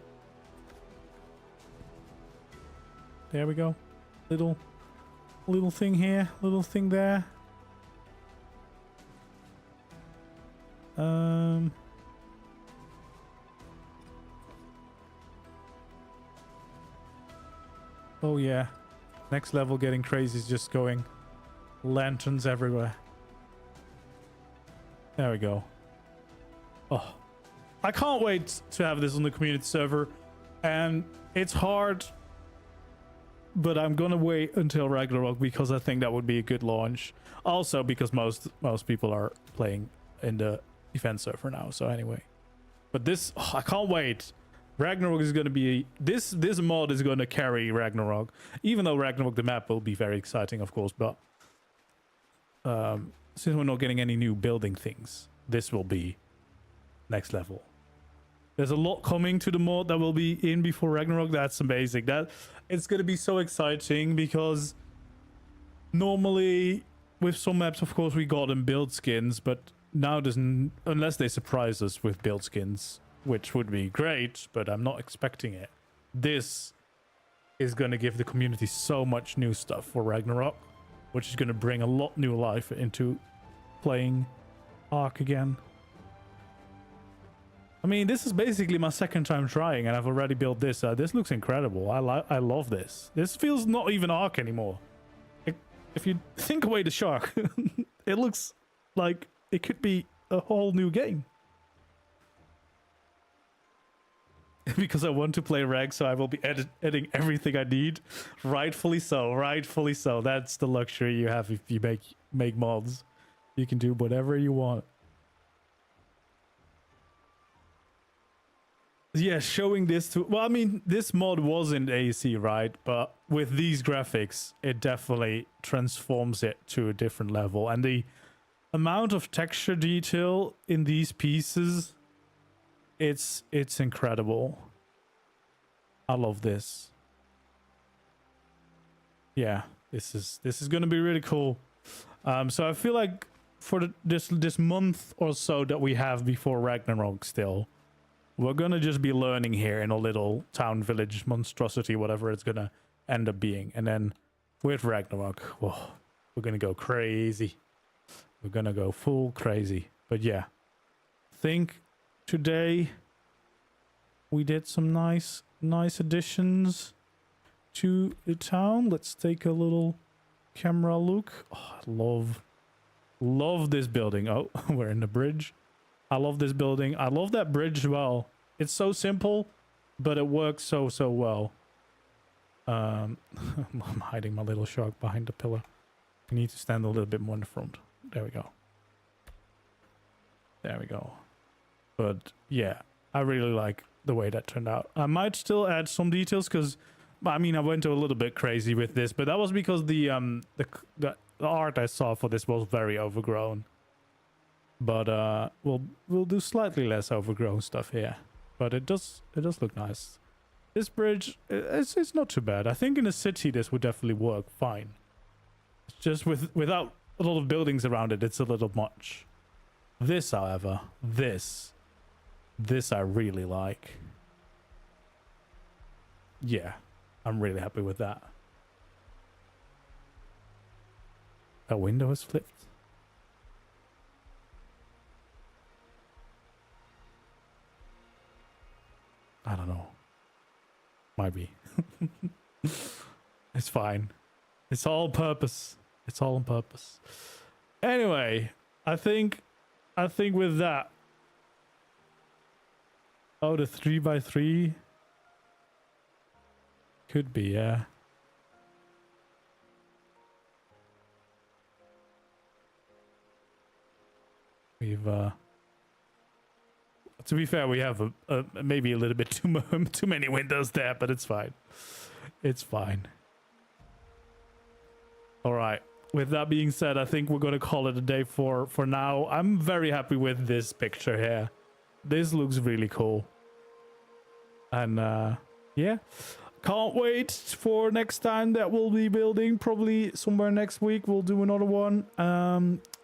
we go. Little thing here, little thing there. Oh yeah. Next level getting crazy is just going lanterns everywhere. There we go. Oh, I can't wait to have this on the community server, and it's hard, but I'm gonna wait until Ragnarok because I think that would be a good launch. Also because most people are playing in the event server now. So anyway, but this, oh, I can't wait. Ragnarok is going to be this mod is going to carry Ragnarok, even though Ragnarok the map will be very exciting, of course. But since we're not getting any new building things, this will be next level. There's a lot coming to the mod that will be in before Ragnarok. That's amazing. That it's going to be so exciting because normally with some maps, of course, we got them build skins, but now there's unless they surprise us with build skins, which would be great, but I'm not expecting it. This is going to give the community so much new stuff for Ragnarok, which is going to bring a lot new life into playing ARK again. I mean, this is basically my second time trying, and I've already built this. This looks incredible. I love this. This feels not even ARK anymore. If you think away the shark, it looks like it could be a whole new game. Because I want to play Rag, so I will be editing everything I need. Rightfully so, rightfully so. That's the luxury you have if you make mods. You can do whatever you want. Yeah, showing this to... Well, I mean, this mod was in AEC, right? But with these graphics, it definitely transforms it to a different level. And the amount of texture detail in these pieces... It's incredible. I love this. Yeah, this is gonna be really cool. So I feel like for this month or so that we have before Ragnarok still, we're gonna just be learning here in a little town village monstrosity, whatever it's gonna end up being. And then with Ragnarok, whoa, we're gonna go crazy. We're gonna go full crazy. But yeah, think today we did some nice additions to the town. Let's take a little camera look. Oh, I Love this building. Oh, we're in the bridge. I love this building. I love that bridge as well. It's so simple, but it works so well. I'm hiding my little shark behind the pillar. I need to stand a little bit more in the front. There we go. There we go. But yeah, I really like the way that turned out. I might still add some details because, I mean, I went a little bit crazy with this, but that was because the art I saw for this was very overgrown. But we'll do slightly less overgrown stuff here. But it does look nice. This bridge, it's not too bad. I think in a city this would definitely work fine. It's just without a lot of buildings around it, it's a little much. This, however, this I really like. Yeah, I'm really happy with that. That window is flipped. I don't know. Might be. It's fine. It's all purpose. It's all on purpose. Anyway, I think with that. Oh, the 3x3 could be, yeah. We've to be fair, we have maybe a little bit too many windows there, but it's fine. It's fine. All right. With that being said, I think we're going to call it a day for now. I'm very happy with this picture here. This looks really cool. And yeah, can't wait for next time that we'll be building. Probably somewhere next week we'll do another one.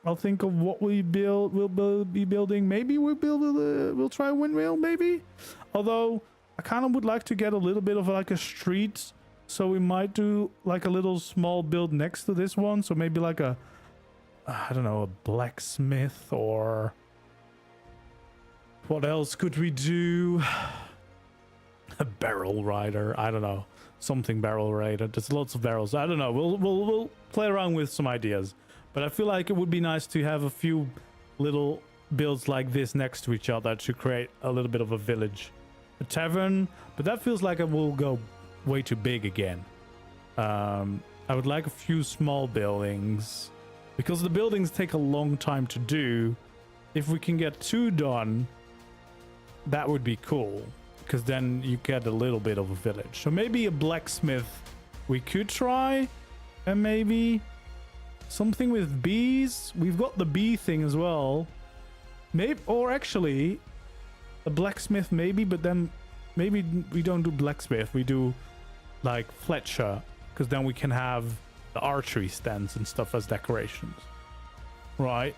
I'll think of what we'll be building. Maybe we'll try a windmill, maybe. Although I kind of would like to get a little bit of like a street, so we might do like a little small build next to this one. So maybe like a, I don't know, a blacksmith, or what else could we do? A barrel rider. I don't know, something barrel rider. There's lots of barrels. I don't know. We'll play around with some ideas. But I feel like it would be nice to have a few little builds like this next to each other to create a little bit of a village. A tavern, but that feels like it will go way too big again. I would like a few small buildings, because the buildings take a long time to do. If we can get 2 done, that would be cool, because then you get a little bit of a village. So maybe a blacksmith we could try, and maybe something with bees. We've got the bee thing as well. Maybe, or actually, a blacksmith maybe, but then maybe we don't do blacksmith. We do like Fletcher, because then we can have the archery stands and stuff as decorations. Right?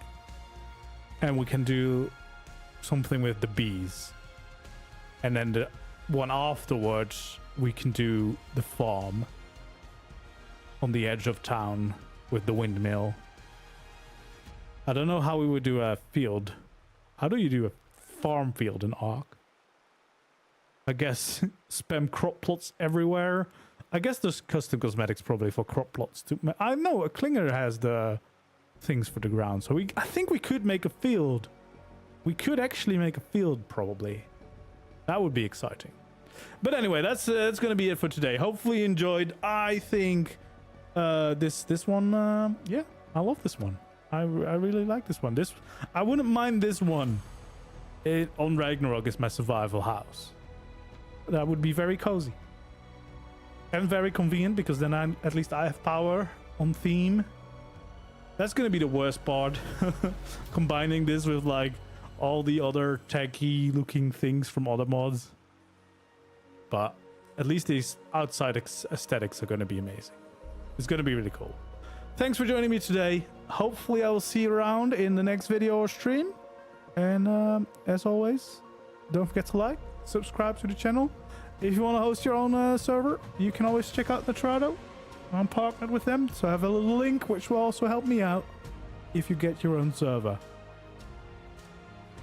And we can do something with the bees. And then the one afterwards, we can do the farm on the edge of town with the windmill. I don't know how we would do a field. How do you do a farm field in ARK? I guess spam crop plots everywhere. I guess there's custom cosmetics probably for crop plots too. I know a Klinger has the things for the ground, so I think we could make a field. We could actually make a field probably. That would be exciting. But anyway, that's gonna be it for today. Hopefully you enjoyed. I think this one, yeah, I love this one. I really like this one. I wouldn't mind this one. On Ragnarok is my survival house. That would be very cozy and very convenient, because then at least I have power on theme. That's gonna be the worst part. Combining this with like all the other techy looking things from other mods. But at least these outside aesthetics are gonna be amazing. It's gonna be really cool. Thanks for joining me today. Hopefully I will see you around in the next video or stream. And as always, don't forget to like, subscribe to the channel. If you want to host your own server, you can always check out Astraeos. I'm partnered with them, so I have a little link which will also help me out if you get your own server.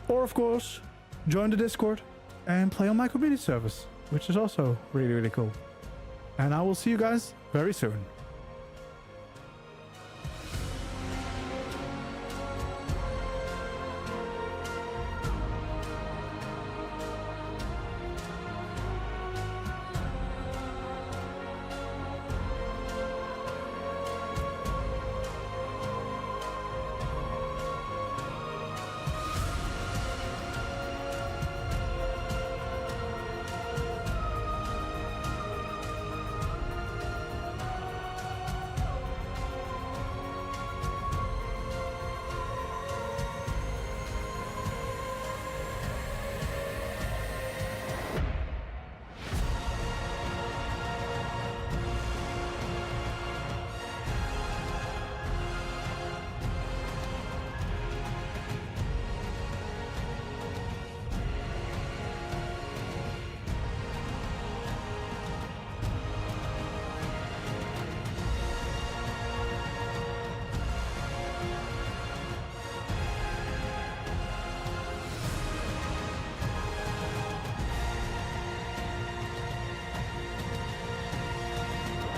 Or of course, join the Discord and play on my community service, which is also really, really cool. And I will see you guys very soon.